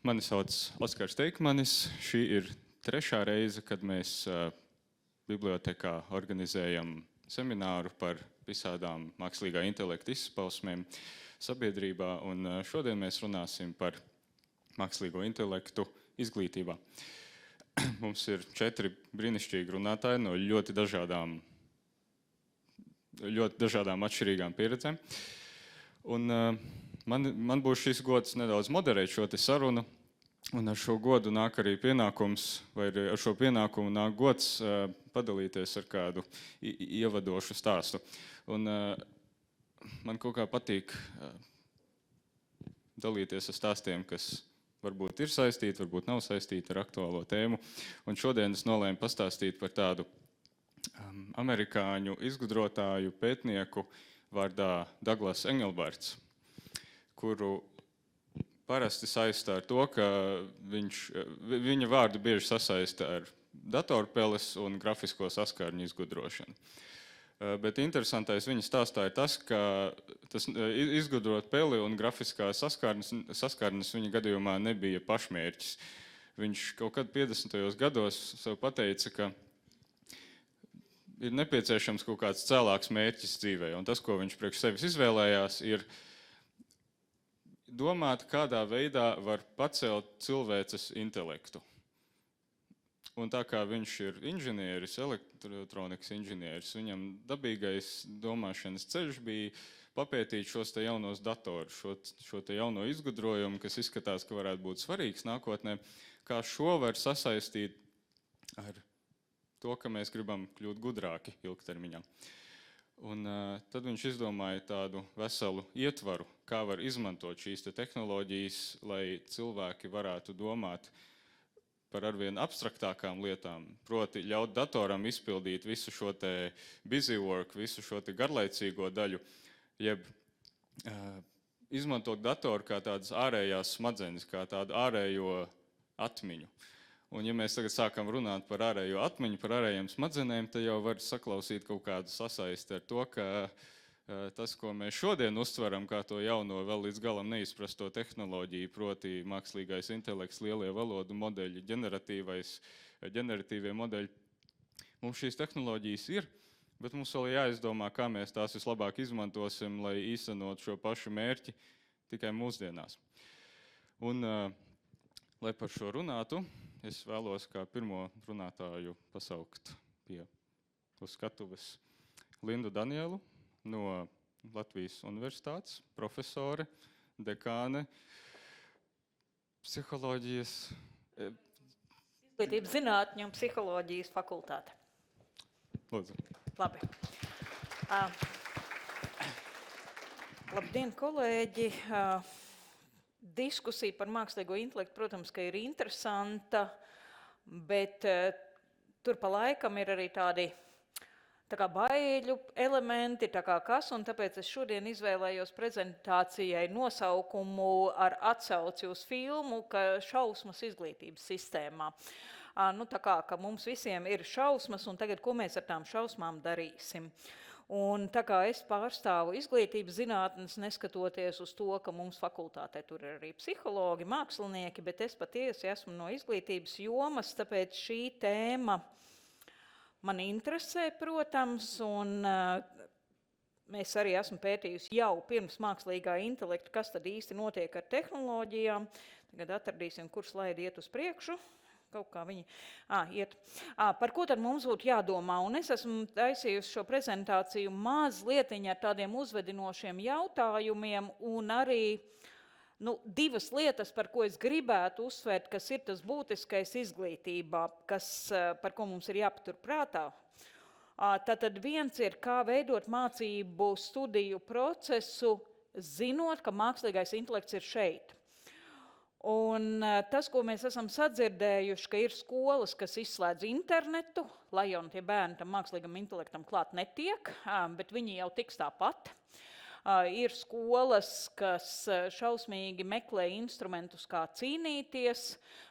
Mani sauc Oskars Teikmanis. Šī ir trešā reize, kad mēs bibliotekā organizējam semināru par visādām mākslīgā intelekta izpausmēm sabiedrībā, un šodien mēs runāsim par mākslīgo intelektu izglītībā. Mums ir 4 brīnišķīgi runātāji no ļoti dažādām atšķirīgām pieredzēm. Un man būs šis gods nedaudz moderēt šo te sarunu, un ar šo godu nāk arī pienākums, vai ar šo pienākumu nāk gods padalīties ar kādu ievadošu stāstu. Un man kaut kā patīk dalīties ar stāstiem, kas varbūt ir saistīti, varbūt nav saistīti ar aktuālo tēmu. Un šodien es nolēmu pastāstīt par tādu amerikāņu izgudrotāju pētnieku vārdā Douglas Engelbarts, kuru parasti saista ar to, ka viņa vārdu bieži sasaista ar datorpeles un grafisko saskarņu izgudrošanu. Bet interesantais viņa stāstā ir tas, ka izgudrot peli un grafiskās saskarnes viņa gadījumā nebija pašmērķis. Viņš kaut kad 50. gados sev pateica, ka ir nepieciešams kaut kāds cēlāks mērķis dzīvē. Un tas, ko viņš priekš sevis izvēlējās, ir domāt, kādā veidā var pacelt cilvēces intelektu. Un tā kā viņš ir inženieris, elektronikas inženieris, viņam dabīgais domāšanas ceļš bija papētīt šos te jaunos datorus, šo te jauno izgudrojumu, kas izskatās, ka varētu būt svarīgs nākotnē, kā šo var sasaistīt ar to, ka mēs gribam kļūt gudrāki ilgtermiņā. Un tad viņš izdomāja tādu veselu ietvaru, kā var izmantot šīs te tehnoloģijas, lai cilvēki varētu domāt par arvien abstraktākām lietām, proti ļaut datoram izpildīt visu šo te busy work, visu šo te garlaicīgo daļu, jeb izmantot datoru kā tādas ārējās smadzenes, kā tādu ārējo atmiņu. Un ja mēs tagad sākam runāt par ārējo atmiņu, par ārējiem smadzenēm, tad jau var saklausīt kaut kādu sasaisti ar to, ka tas, ko mēs šodien uztveram kā to jauno, vēl līdz galam neizprasto tehnoloģiju, proti mākslīgais intelekts, lielie valodu modeļi, ģeneratīvie modeļi. Mums šīs tehnoloģijas ir, bet mums vēl jāizdomā, kā mēs tās vislabāk izmantosim, lai īstenot šo pašu mērķi tikai mūsdienās. Un, lai par šo runātu, es vēlos kā pirmo runātāju pasaukt uz skatuves Lindu Danielu no Latvijas Universitātes, profesore, dekāne, psiholoģijas... Izglītības zinātņu un psiholoģijas fakultāte. Lūdzu. Labi. Labdien, kolēģi! Diskusija par mākslīgo intelektu, protams, ka ir interesanta, bet tur pa laikam ir arī tādi tā kā baiļu elementi, tā kā kas, un tāpēc es šodien izvēlējos prezentācijai nosaukumu ar atsauci uz filmu, ka šausmas izglītības sistēmā. Tā kā, ka mums visiem ir šausmas, un tagad, ko mēs ar tām šausmām darīsim? Un tā kā es pārstāvu izglītības zinātnes, neskatoties uz to, ka mums fakultātē tur ir arī psihologi, mākslinieki, bet es patiesi esmu no izglītības jomas, tāpēc šī tēma man interesē, protams, un mēs arī esmu pētījusi jau pirms mākslīgā intelekta, kas tad īsti notiek ar tehnoloģijām. Tagad atradīsim, kur slaidi iet uz priekšu. Kaut kā viņi iet. Par ko tad mums būtu jādomā? Un es esmu taisījusi šo prezentāciju mazlietiņ ar tādiem uzvedinošiem jautājumiem un arī divas lietas, par ko es gribētu uzsvērt, kas ir tas būtiskais izglītībā, par ko mums ir jāpatur prātā. Tātad viens ir, kā veidot mācību studiju procesu, zinot, ka mākslīgais intelekts ir šeit. Un tas, ko mēs esam sadzirdējuši, ka ir skolas, kas izslēdz internetu, lai jau tie bērni tam mākslīgam intelektam klāt netiek, bet viņi jau tiks tāpat. Ir skolas, kas šausmīgi meklē instrumentus, kā cīnīties,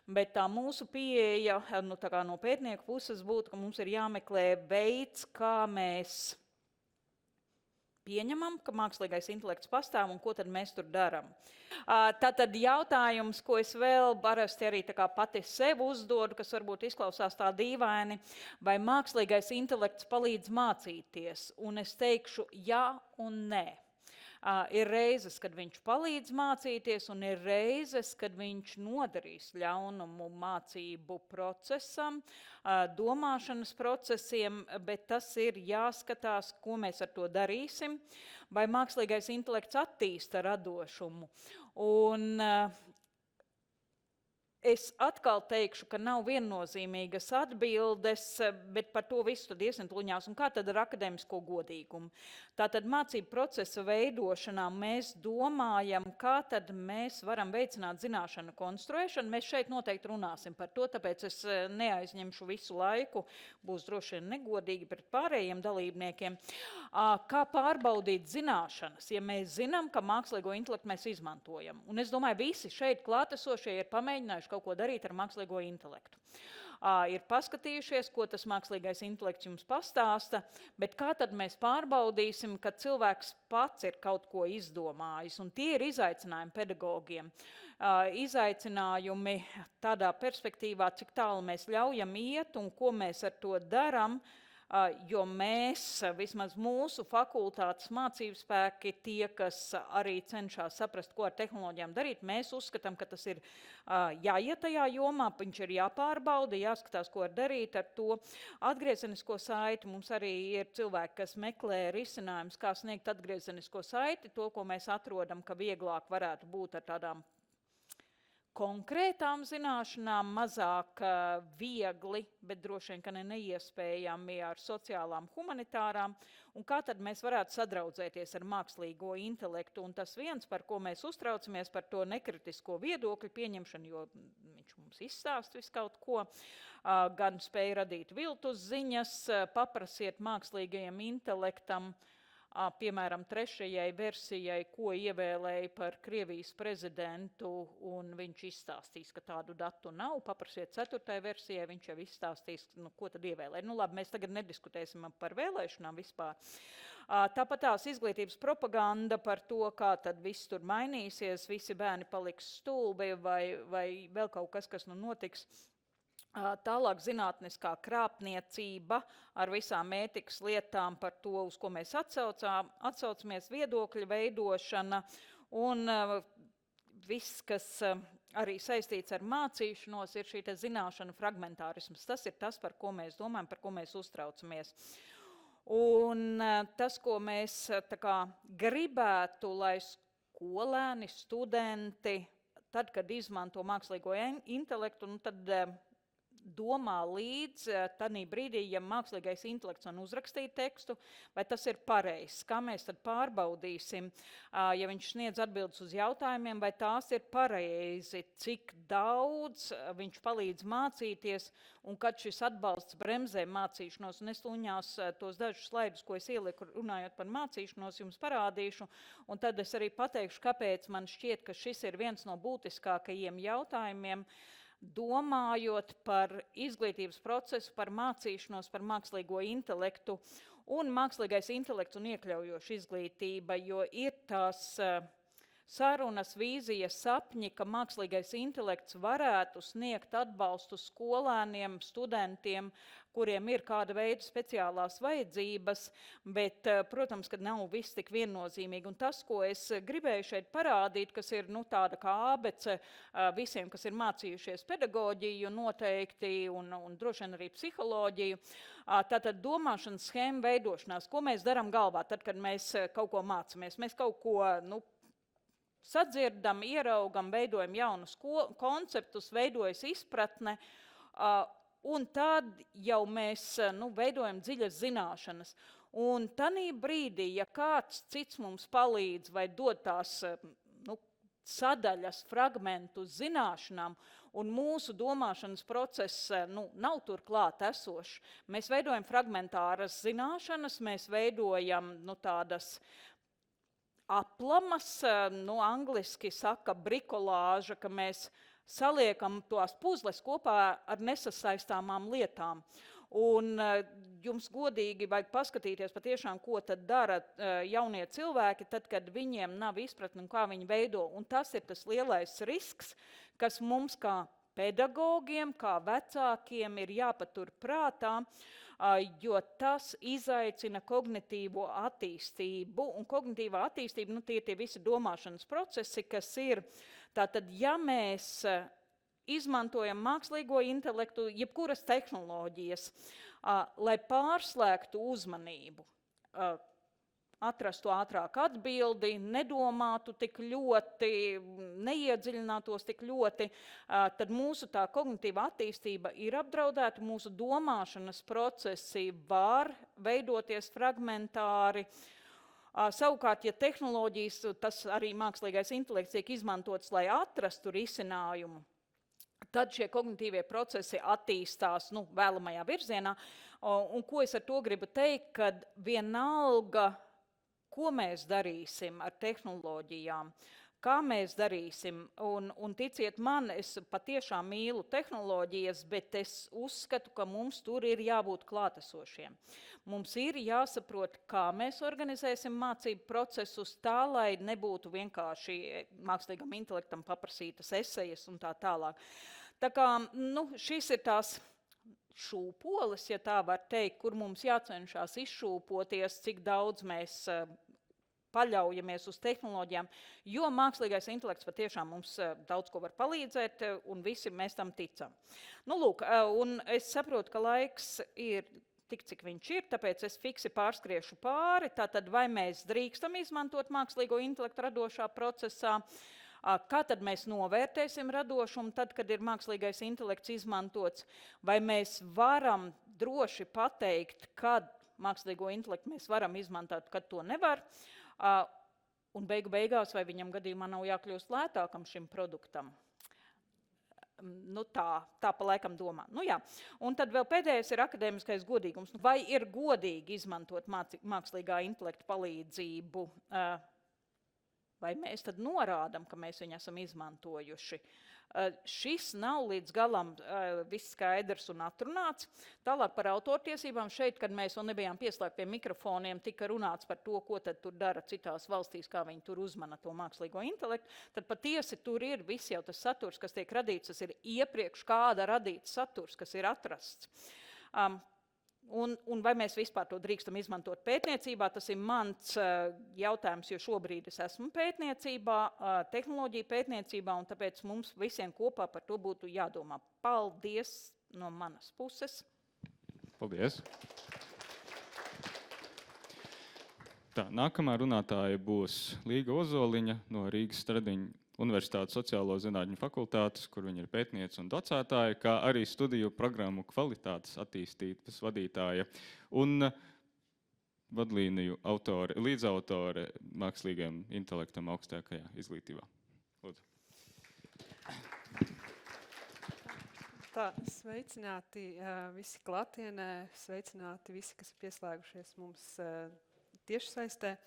bet tā mūsu pieeja tā kā no pētnieku puses būtu, ka mums ir jāmeklē veids, kā mēs pieņemam, ka mākslīgais intelekts pastāv un ko tad mēs tur darām. Tātad jautājums, ko es vēl parasti arī tā kā pati sev uzdodu, kas varbūt izklausās tā dīvaini, vai mākslīgais intelekts palīdz mācīties? Un es teikšu jā un nē. Ir reizes, kad viņš palīdz mācīties, un ir reizes, kad viņš nodarīs ļaunumu mācību procesam, domāšanas procesiem, bet tas ir jāskatās, ko mēs ar to darīsim, vai mākslīgais intelekts attīsta radošumu. Un es atkal teikšu, ka nav viennozīmīgas atbildes, bet par to visu tad iesim tuliņās. Un kā tad ar akadēmisko godīgumu? Tātad mācību procesa veidošanā mēs domājam, kā tad mēs varam veicināt zināšanu konstruēšanu. Mēs šeit noteikti runāsim par to, tāpēc es neaizņemšu visu laiku, būs droši vien negodīgi pret pārējiem dalībniekiem. Kā pārbaudīt zināšanas, ja mēs zinām, ka mākslīgo intelektu mēs izmantojam? Un es domāju, visi šeit klātesošie ir pamēģinājuši kaut ko darīt ar mākslīgo intelektu. Ir paskatījušies, ko tas mākslīgais intelekts jums pastāsta, bet kā tad mēs pārbaudīsim, ka cilvēks pats ir kaut ko izdomājis, un tie ir izaicinājumi pedagogiem. Izaicinājumi tādā perspektīvā, cik tālu mēs ļaujam iet un ko mēs ar to daram, jo mēs, vismaz mūsu fakultātes mācību spēki, tie, kas arī cenšas saprast, ko ar tehnoloģijām darīt, mēs uzskatām, ka tas ir jāiet tajā jomā, viņš ir jāpārbauda, jāskatās, ko darīt ar to atgriezenisko saiti. Mums arī ir cilvēki, kas meklē risinājumus, kā sniegt atgriezenisko saiti, to, ko mēs atrodam, ka vieglāk varētu būt ar tādām konkrētām zināšanām, mazāk viegli, bet droši vien, ka neiespējami ar sociālām, humanitārām, un kā tad mēs varētu sadraudzēties ar mākslīgo intelektu. Un tas viens, par ko mēs uztraucamies, par to nekritisko viedokļu pieņemšanu, jo viņš mums izstāst visu kaut ko, gan spēja radīt viltus ziņas, paprasiet mākslīgajam intelektam, piemēram, 3. versijai, ko ievēlēja par Krievijas prezidentu, un viņš izstāstīs, ka tādu datu nav. Paprasiet 4. versijai, viņš jau izstāstīs, ko tad ievēlēja. Labi, mēs tagad nediskutēsim par vēlēšanām vispār. Tāpat tās izglītības propaganda par to, kā tad viss tur mainīsies, visi bērni paliks stulbi vai vēl kaut kas, kas notiks. Tālāk zinātniskā krāpniecība ar visām ētikas lietām par to, uz ko mēs atsaucamies, viedokļu veidošana un viss, kas arī saistīts ar mācīšanos, ir šī zināšanu fragmentārisms. Tas ir tas, par ko mēs domājam, par ko mēs uztraucamies. Un tas, ko mēs gribētu, lai skolēni, studenti, tad, kad izmanto mākslīgo intelektu, tad domā līdz tādī brīdī, ja mākslīgais intelekts man uzrakstīja tekstu, vai tas ir pareizs. Kā mēs tad pārbaudīsim, ja viņš sniedz atbildes uz jautājumiem, vai tās ir pareizi, cik daudz viņš palīdz mācīties, un kad šis atbalsts bremzē mācīšanos. Un es tuņās tos dažus slaidus, ko es ieliku runājot par mācīšanos, jums parādīšu, un tad es arī pateikšu, kāpēc man šķiet, ka šis ir viens no būtiskākajiem jautājumiem, domājot par izglītības procesu, par mācīšanos, par mākslīgo intelektu un mākslīgais intelekts un iekļaujoša izglītība, jo ir tās sarunas, vīzijas, sapņi, ka mākslīgais intelekts varētu sniegt atbalstu skolēniem, studentiem, kuriem ir kāda veida speciālās vajadzības, bet, protams, ka nav viss tik viennozīmīgi. Un tas, ko es gribēju šeit parādīt, kas ir tāda kā ābece visiem, kas ir mācījušies pedagoģiju noteikti un droši vien arī psiholoģiju, tātad domāšanas schēma veidošanās, ko mēs darām galvā, tad, kad mēs kaut ko mācamies. Mēs kaut ko, sadzirdam, ieraugam, veidojam jaunus konceptus, veidojas izpratne, un tad jau mēs veidojam dziļas zināšanas. Un tanī brīdī, ja kāds cits mums palīdz vai dod tās sadaļas, fragmentus zināšanām, un mūsu domāšanas process nav tur klāt esošs, mēs veidojam fragmentāras zināšanas, mēs veidojam tādas aplamas, angliski saka brikolāža, ka mēs saliekam tos puzles kopā ar nesasaistāmām lietām. Un jums godīgi vajag paskatīties patiešām, ko tad dara jaunie cilvēki, tad, kad viņiem nav izpratni, kā viņi veido. Un tas ir tas lielais risks, kas mums kā pedagogiem, kā vecākiem ir jāpatur prātā, jo tas izaicina kognitīvo attīstību. Un kognitīvā attīstība, tie ir tie visi domāšanas procesi, kas ir. Tātad, ja mēs izmantojam mākslīgo intelektu, jebkuras tehnoloģijas, lai pārslēgtu uzmanību, atrastu ātrāk atbildi, nedomātu tik ļoti, neiedziļinātos tik ļoti, tad mūsu tā kognitīva attīstība ir apdraudēta, mūsu domāšanas procesi var veidoties fragmentāri. Savukārt, ja tehnoloģijas, tas arī mākslīgais intelekts tiek izmantots, lai atrastu risinājumu, tad šie kognitīvie procesi attīstās vēlamajā virzienā. Un ko es ar to gribu teikt, kad vienalga, ko mēs darīsim ar tehnoloģijām, kā mēs darīsim, un ticiet man, es patiešām mīlu tehnoloģijas, bet es uzskatu, ka mums tur ir jābūt klātesošiem. Mums ir jāsaprot, kā mēs organizēsim mācību procesus tā, lai nebūtu vienkārši mākslīgam intelektam paprasītas esejas un tā tālāk. Tā kā šis ir tās šūpoles, ja tā var teikt, kur mums jācenšas izšūpoties, cik daudz mēs paļaujamies uz tehnoloģijām, jo mākslīgais intelekts patiešām mums daudz ko var palīdzēt, un visi mēs tam ticam. Lūk, un es saprotu, ka laiks ir tik, cik viņš ir, tāpēc es fiksi pārskriešu pāri, tātad vai mēs drīkstam izmantot mākslīgo intelektu radošā procesā, kā tad mēs novērtēsim radošumu tad, kad ir mākslīgais intelekts izmantots, vai mēs varam droši pateikt, kad mākslīgo intelektu mēs varam izmantot, kad to nevar, un beigās, vai viņam gadījumā nav jākļūst lētākam šim produktam. Tā pa laikam domā. Jā. Un tad vēl pēdējais ir akadēmiskais godīgums. Vai ir godīgi izmantot mākslīgā intelekta palīdzību, vai mēs tad norādam, ka mēs viņu esam izmantojuši? Šis nav līdz galam viss skaidrs un atrunāts. Tālāk par autortiesībām šeit, kad mēs vēl nebijām pieslēgti pie mikrofoniem, tika runāts par to, ko tad tur dara citās valstīs, kā viņi tur uzmana to mākslīgo intelektu. Tad patiesi tur ir viss jau tas saturs, kas tiek radīts, tas ir iepriekš kāda radīts saturs, kas ir atrasts. Un vai mēs vispār to drīkstam izmantot pētniecībā, tas ir mans jautājums, jo šobrīd es esmu pētniecībā, tehnoloģija pētniecībā, un tāpēc mums visiem kopā par to būtu jādomā. Paldies no manas puses. Paldies. Tā, nākamā runātāja būs Līga Ozoliņa no Rīgas Stradiņa Universitātes sociālo zinātņu fakultātes, kur viņa ir pētniece un docētāja, kā arī studiju programmu kvalitātes attīstības vadītāja un vadlīniju autore, līdzautore mākslīgajam intelektam augstākajā izglītībā. Lūdzu. Tā, sveicināti visi klātienē, sveicināti visi, kas ir pieslēgušies mums tiešsaistē.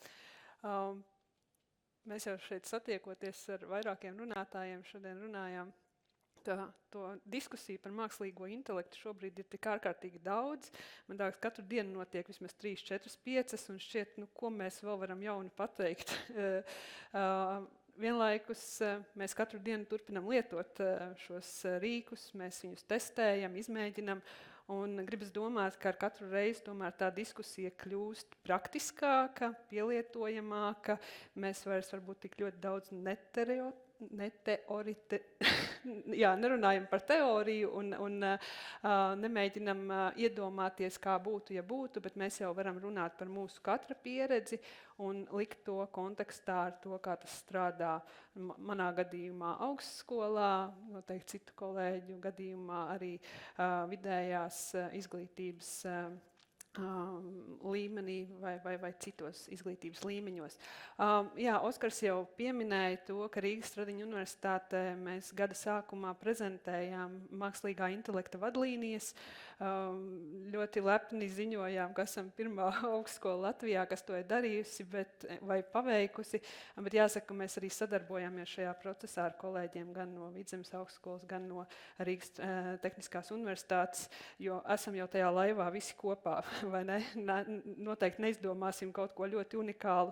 Mēs jau šeit satiekoties ar vairākiem runātājiem, šodien runājām, to diskusiju par mākslīgo intelektu šobrīd ir tik ārkārtīgi daudz. Man liekas, katru dienu notiek vismaz 3, 4, 5, un šķiet, ko mēs vēl varam jauni pateikt. Vienlaikus mēs katru dienu turpinam lietot šos rīkus, mēs viņus testējam, izmēģinam, un gribas domāt, ka ar katru reizi tomēr tā diskusija kļūst praktiskāka, pielietojamāka, mēs vairs varbūt tik ļoti daudz nerunājam par teoriju un nemēģinam iedomāties, kā būtu, ja būtu, bet mēs jau varam runāt par mūsu katra pieredzi un likt to kontekstā ar to, kā tas strādā manā gadījumā augstskolā, noteikti citu kolēģu gadījumā arī vidējās izglītības līmenī vai citos izglītības līmeņos. Jā, Oskars jau pieminēja to, ka Rīgas Stradiņu universitātē mēs gada sākumā prezentējām mākslīgā intelekta vadlīnijas. Ļoti lepni ziņojām, ka esam pirmā augstskola Latvijā, kas to ir darījusi vai paveikusi, bet jāsaka, ka mēs arī sadarbojamies šajā procesā ar kolēģiem gan no Vidzemes augstskolas, gan no Rīgas Tehniskās universitātes, jo esam jau tajā laivā visi kopā, vai ne? Noteikti neizdomāsim kaut ko ļoti unikālu,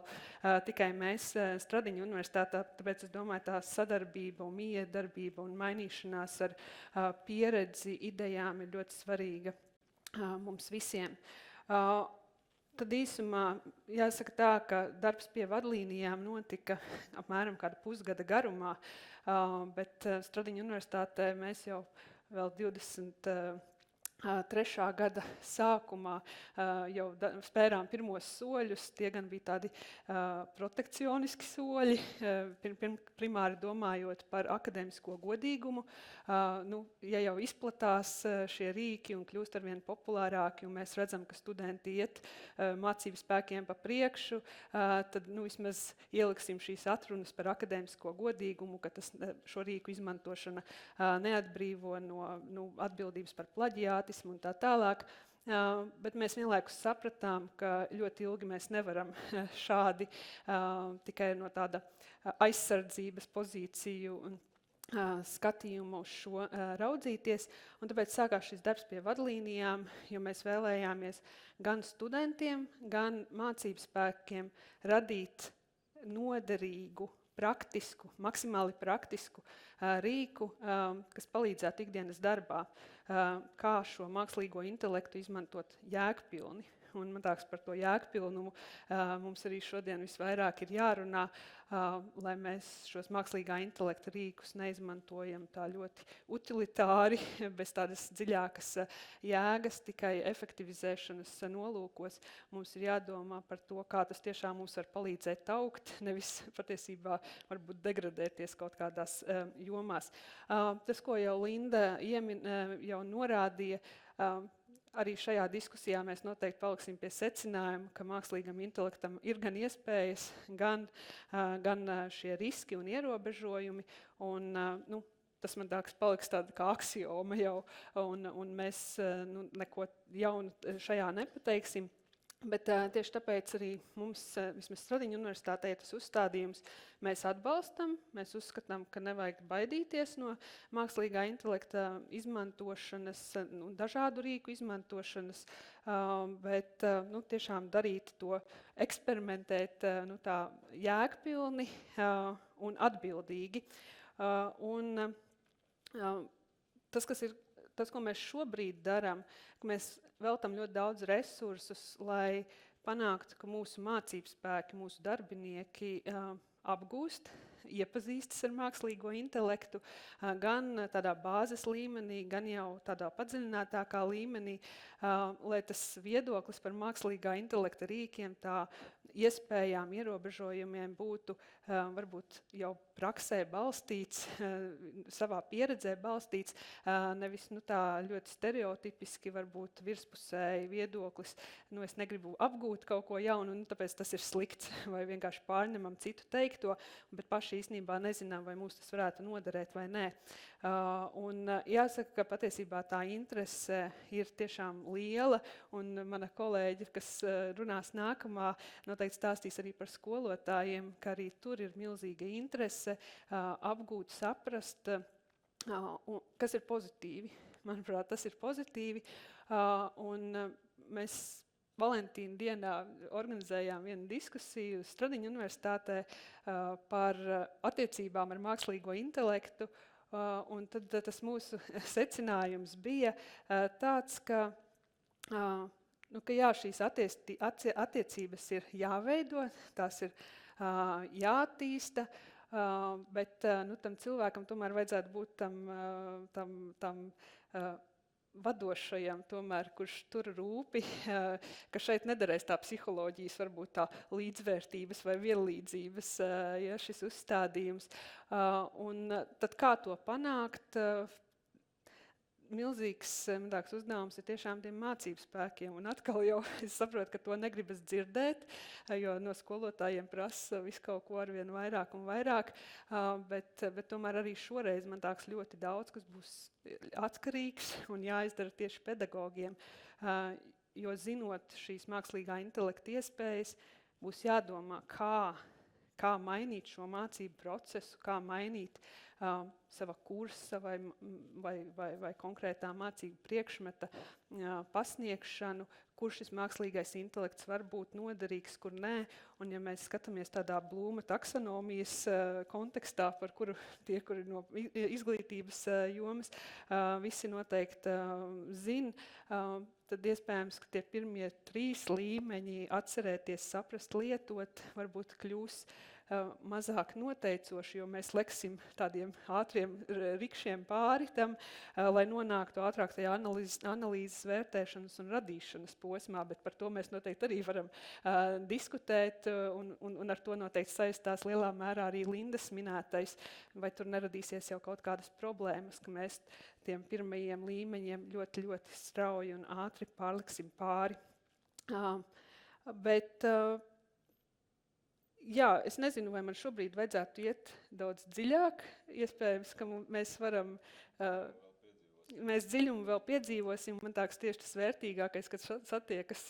tikai mēs Stradiņu universitātā, tāpēc es domāju, tā sadarbība un miedarbība un mainīšanās ar pieredzi, idejām ir ļoti svarīga mums visiem. Tad īsumā jāsaka tā, ka darbs pie vadlīnijām notika apmēram kāda pusgada garumā, bet Stradiņu universitātē mēs jau vēl 23. gada sākumā jau spērām pirmos soļus. Tie gan bija tādi protekcioniski soļi, primāri domājot par akadēmisko godīgumu. Ja jau izplatās šie rīki un kļūst arvien populārāki, un mēs redzam, ka studenti iet mācību spēkiem pa priekšu, tad vismaz ieliksim šīs atrunas par akadēmisko godīgumu, ka šo rīku izmantošana neatbrīvo no atbildības par plaģiāti un tā tālāk, bet mēs vienlaikus sapratām, ka ļoti ilgi mēs nevaram šādi tikai no tāda aizsardzības pozīciju un skatījumu uz šo raudzīties, un tāpēc sākās šis darbs pie vadlīnijām, jo mēs vēlējāmies gan studentiem, gan mācību spēkiem radīt noderīgu, maksimāli praktisku rīku, kas palīdzētu ikdienas darbā, kā šo mākslīgo intelektu izmantot jēgpilni. Un man liekas, par to jēgpilnumu mums arī šodien visvairāk ir jārunā, lai mēs šos mākslīgā intelekta rīkus neizmantojam tā ļoti utilitāri, bez tādas dziļākas jēgas, tikai efektivizēšanas nolūkos. Mums ir jādomā par to, kā tas tiešām mums var palīdzēt augt, nevis patiesībā varbūt degradēties kaut kādās jomās. Tas, ko jau Linda jau norādīja, arī šajā diskusijā mēs noteikti paliksim pie secinājuma, ka mākslīgam intelektam ir gan iespējas, gan šie riski un ierobežojumi. Un, tas man liekas paliks tāda kā aksioma jau, un mēs neko jaunu šajā nepateiksim. Bet tieši tāpēc arī mums, vismaz Stradiņu universitātē, tas uzstādījums mēs atbalstam. Mēs uzskatām, ka nevajag baidīties no mākslīgā intelekta izmantošanas, dažādu rīku izmantošanas, bet tiešām darīt to, eksperimentēt tā jēgpilni un atbildīgi. Tas, ko mēs šobrīd darām, ka mēs veltam ļoti daudz resursus, lai panāktu, ka mūsu mācību spēki, mūsu darbinieki apgūst, iepazīstas ar mākslīgo intelektu, gan tādā bāzes līmenī, gan jau tādā padziļinātākā līmenī, lai tas viedoklis par mākslīgā intelekta rīkiem, tā iespējām, ierobežojumiem būtu varbūt jau praksē balstīts, savā pieredzē balstīts, nevis tā ļoti stereotipiski, varbūt virspusēji viedoklis, es negribu apgūt kaut ko jaunu, tāpēc tas ir slikts, vai vienkārši pārņemam citu teikto, bet paši īstenībā nezinām, vai mums tas varētu noderēt vai nē. Un jāsaka, ka patiesībā tā interese ir tiešām liela, un mana kolēģi, kas runās nākamā, noteikti stāstīs arī par skolotājiem, ka arī tur ir milzīga interese apgūt, saprast, kas ir pozitīvi. Manuprāt, tas ir pozitīvi, un mēs Valentīna dienā organizējām vienu diskusiju Stradiņu universitātē par attiecībām ar mākslīgo intelektu, un tad tas mūsu secinājums bija tāds, ka jā, šīs attiecības ir jāveido, tās ir jāattīsta, bet tam cilvēkam tomēr vajadzētu būt tam vadošajam, tomēr, kurš tur rūpi, ka šeit nederēs tā psiholoģijas, varbūt tā līdzvērtības vai vienlīdzības, šis uzstādījums. Un tad kā to panākt? milzīgs tāds uzdevums ir tiešām tiem mācību spēkiem. Un atkal jau es saprotu, ka to negribas dzirdēt, jo no skolotājiem prasa visu kaut ko arvien vairāk un vairāk. Bet tomēr arī šoreiz man tāks ļoti daudz, kas būs atkarīgs un jāizdara tieši pedagogiem. Jo zinot šīs mākslīgā intelekta iespējas, būs jādomā, kā mainīt šo mācību procesu, kā mainīt sava kursa vai konkrētā mācību priekšmeta pasniegšanu, kur šis mākslīgais intelekts var būt noderīgs, kur nē. Un ja mēs skatāmies tādā Blūma taksonomijas kontekstā, par kuru tie, kuri no izglītības jomas visi noteikti zina, tad iespējams, ka tie pirmie 3 līmeņi atcerēties, saprast, lietot, varbūt kļūs mazāk noteicoši, jo mēs leksim tādiem ātriem rikšiem pāri tam, lai nonāktu ātrāk tajā analīzes, vērtēšanas un radīšanas posmā, bet par to mēs noteikti arī varam diskutēt, un ar to noteikti saistās lielā mērā arī Lindas minētais, vai tur neradīsies jau kaut kādas problēmas, ka mēs tiem pirmajiem līmeņiem ļoti, ļoti strauji un ātri pārliksim pāri. Jā, es nezinu, vai man šobrīd vajadzētu iet daudz dziļāk. Iespējams, ka mēs dziļumu vēl piedzīvosim. Man tāks tieši tas vērtīgākais, kad satiekas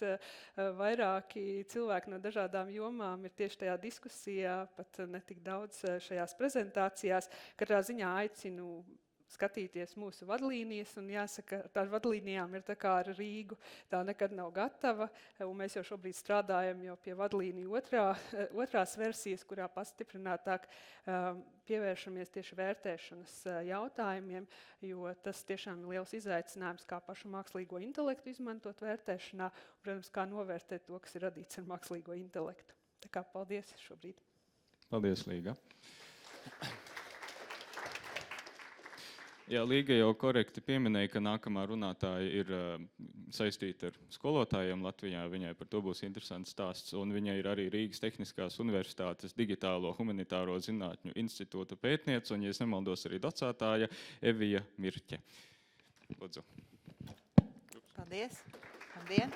vairāki cilvēki no dažādām jomām, ir tieši tajā diskusijā, pat ne tik daudz šajās prezentācijās. Katrā ziņā aicinu skatīties mūsu vadlīnijas, un jāsaka, tā vadlīnijām ir tā kā ar Rīgu, tā nekad nav gatava, un mēs jau šobrīd strādājam jau pie vadlīniju otrās versijas, kurā pastiprinātāk pievēršamies tieši vērtēšanas jautājumiem, jo tas tiešām ir liels izaicinājums, kā pašu mākslīgo intelektu izmantot vērtēšanā, un, protams, kā novērtēt to, kas ir radīts ar mākslīgo intelektu. Tā kā paldies šobrīd. Paldies, Līga. Jā, Līga jau korekti pieminēja, ka nākamā runātāja ir saistīta ar skolotājiem Latvijā. Viņai par to būs interesants stāsts. Un viņai ir arī Rīgas Tehniskās universitātes Digitālo humanitāro zinātņu institūta pētniece, un, ja es nemaldos, arī docētāja Evija Mirķe. Lūdzu. Paldies. Labdien.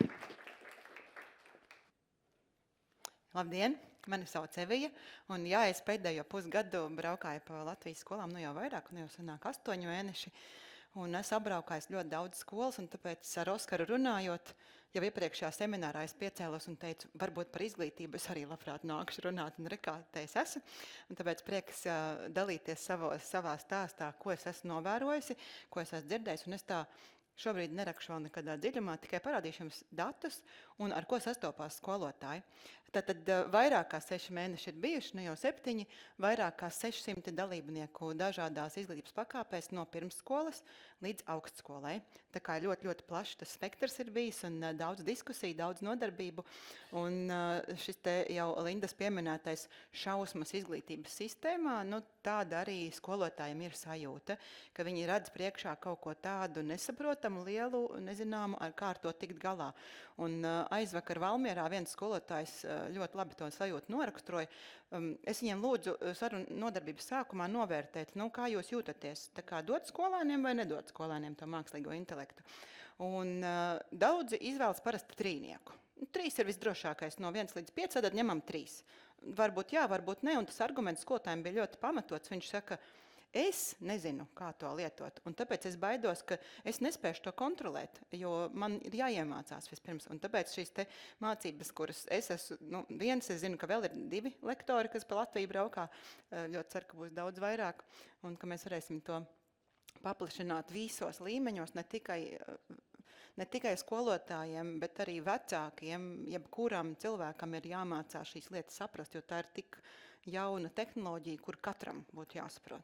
Labdien. Mani sauc Evija, un jā, es pēdējo pusgadu braukāju pa Latvijas skolām, nu jau vairāk, nu jau sanāk 8 mēneši, un es apbraukāju ļoti daudz skolas, un tāpēc ar Oskaru runājot, jau iepriekšējā seminārā es piecēlos un teicu, varbūt par izglītību es arī labprāt nākšu runāt, un rekā te es esmu, un tāpēc prieks dalīties savā stāstā, ko es esmu novērojusi, ko es esmu dzirdējusi, un es tā šobrīd nerakšu vēl nekādā dziļumā, tikai parādīšu jums datus un ar ko sastopās skolotāji. Tātad vairāk kā 6 mēneši ir bijuši, nu jau 7, vairāk kā 600 dalībnieku dažādās izglītības pakāpēs no pirmsskolas līdz augstskolai. Tā kā ļoti, ļoti plašs tas spektrs ir bijis un daudz diskusiju, daudz nodarbību. Un šis te jau Lindas pieminētais šausmas izglītības sistēmā, nu tāda arī skolotājiem ir sajūta, ka viņi redz priekšā kaut ko tādu nesaprotamu, lielu, nezināmu, ar kā ar to tikt galā. Un aizvakar Valmierā viens skolotājs ļoti labi to sajūtu noraksturoja. Es viņiem lūdzu sarunu nodarbības sākumā novērtēt, nu, kā jūs jūtaties, tā kā dot skolēniem vai nedot skolēniem to mākslīgo intelektu. Un daudzi izvēlas parasti 3. 3 ir visdrošākais, no 1 līdz 5, tad ņemam 3. Varbūt jā, varbūt ne, un tas arguments skolotājiem bija ļoti pamatots. Viņš saka, es nezinu, kā to lietot, un tāpēc es baidos, ka es nespēšu to kontrolēt, jo man ir jāiemācās vispirms. Un tāpēc šīs te mācības, kuras es esmu, viens, es zinu, ka vēl ir 2 lektori, kas pa Latviju braukā, ļoti ceru, ka būs daudz vairāk, un ka mēs varēsim to paplašināt visos līmeņos, ne tikai skolotājiem, bet arī vecākiem, jebkuram cilvēkam ir jāmācās šīs lietas saprast, jo tā ir tik jauna tehnoloģija, kur katram būtu jāsaprot.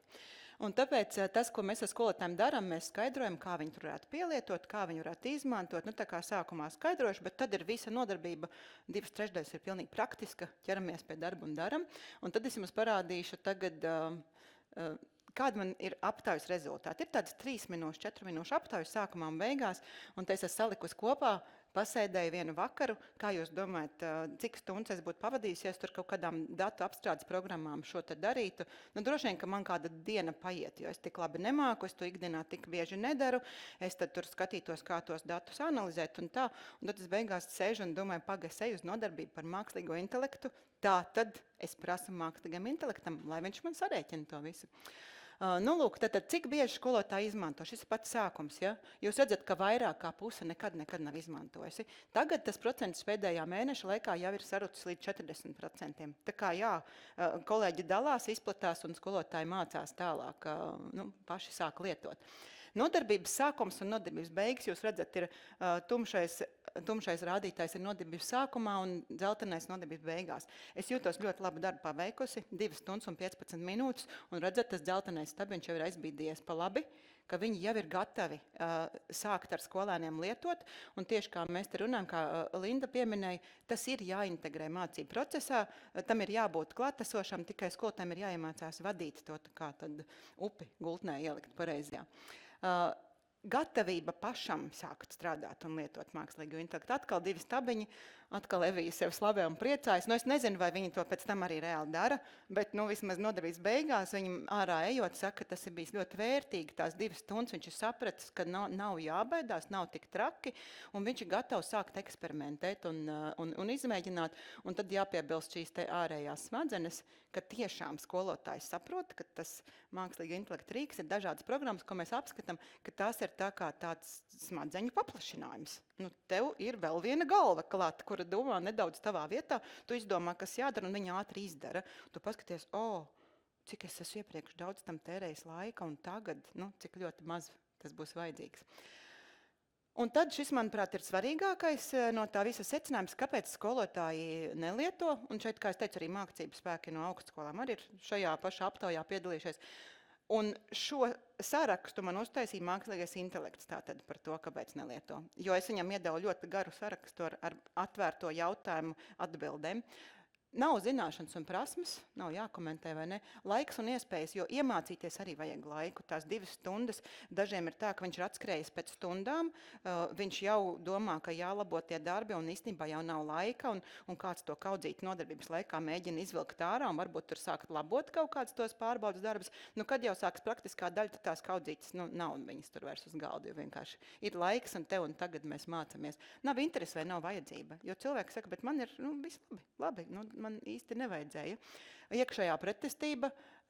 Un tāpēc tas, ko mēs ar skolotājiem darām, mēs skaidrojam, kā viņi tur varētu pielietot, kā viņi varētu izmantot. Nu, tā kā sākumā skaidrojuši, bet tad ir visa nodarbība, 2/3 ir pilnīgi praktiska, ķeramies pie darba un daram. Un tad es jums parādīšu tagad, kāda man ir aptaujas rezultāti. Ir tādas 3 minūšu, 4 minūšu aptaujas sākumā un beigās, un te es esmu salikusi kopā, pasēdēju vienu vakaru. Kā jūs domājat, cik stundas es būtu pavadījis, ja es tur kaut kādām datu apstrādes programmām šo te darītu? Nu, droši vien, ka man kāda diena paiet, jo es tik labi nemāku, es to ikdienā tik bieži nedaru. Es tad tur skatītos, kā tos datus analizēt un tā. Un tad es beigās sēžu un domāju, es eju uz nodarbību par mākslīgo intelektu. Tā tad es prasu mākslīgam intelektam, lai viņš man sarēķina to visu. Nu, lūk, tad cik bieži skolotāji izmanto? Šis ir pats sākums, ja? Jūs redzat, ka vairāk kā puse nekad nav izmantojusi. Tagad tas procents pēdējā mēneša laikā jau ir sarucis līdz 40%. Tā kā jā, kolēģi dalās, izplatās un skolotāji mācās tālāk, paši sāk lietot. Nodarbības sākums un nodarbības beigas, jūs redzat, ir tumšais rādītājs ir nodarbības sākumā un dzeltenais nodarbības beigās. Es jūtos ļoti labu darbu paveikusi, 2 stundas un 15 minūtes, un redzat, tas dzeltenais stabiņš jau ir aizbīdījies pa labi, ka viņi jau ir gatavi sākt ar skolēniem lietot, un tieši kā mēs te runājam, kā Linda pieminēja, tas ir jāintegrē mācību procesā, tam ir jābūt klātesošam, tikai skolotājiem ir jāiemācās vadīt to kā tad upi gultnē ielikt pareizajā. Gatavība pašam sākt strādāt un lietot mākslīgo intelektu. Atkal 2 stabiņi, atkal Evija sev slavē un priecājas. Es nezinu, vai viņi to pēc tam arī reāli dara, bet vismaz nodarbības beigās viņam ārā ejot saka, ka tas ir bijis ļoti vērtīgi. Tās 2 stundas viņš ir sapratis, ka nav jābaidās, nav tik traki, un viņš ir gatavs sākt eksperimentēt un izmēģināt. Un tad jāpiebilst šīs te ārējās smadzenes, ka tiešām skolotājs saprot, ka tas mākslīga intelekta rīks ir dažādas programmas, ko mēs apskatām, ka tās ir tā kā tāds smadzeņu paplašinājums. Tev ir vēl viena galva klāt, kura domā nedaudz tavā vietā, tu izdomā, kas jādara, un viņa ātri izdara. Tu paskaties, cik es esmu iepriekš daudz tam tērējis laika, un tagad, cik ļoti maz tas būs vajadzīgs. Un tad šis, manuprāt, ir svarīgākais no tā visa secinājums, kāpēc skolotāji nelieto, un šeit, kā es teicu, arī mācību spēki no augstskolām arī ir šajā pašā aptaujā piedalījušies. Un šo sarakstu man uztaisīja mākslīgais intelekts tātad par to, kāpēc nelieto. Jo es viņam iedevu ļoti garu sarakstu ar atvērto jautājumu atbildēm. Nav zināšanas un prasmes, nav jākomentē vai ne, laiks un iespējas, jo iemācīties arī vajag laiku. Tās 2 stundas, dažiem ir tā, ka viņš ir atskrējis pēc stundām, viņš jau domā, ka jālabo tie darbi un īstenībā jau nav laika, un kāds to kaudzīt nodarbības laikā mēģina izvilkt ārā un varbūt tur sākt labot kaut kāds tos pārbaudas darbus. Kad jau sāks praktiskā daļa, tad tās kaudzītas nav viņas tur vairs uz galda, jo vienkārši ir laiks un te un tagad mēs mācamies. Nav interesi vai nav vajadzība, jo cilvēks saka, bet man ir viss labi, man īsti nevajadzēja. Iekšējā pretestība,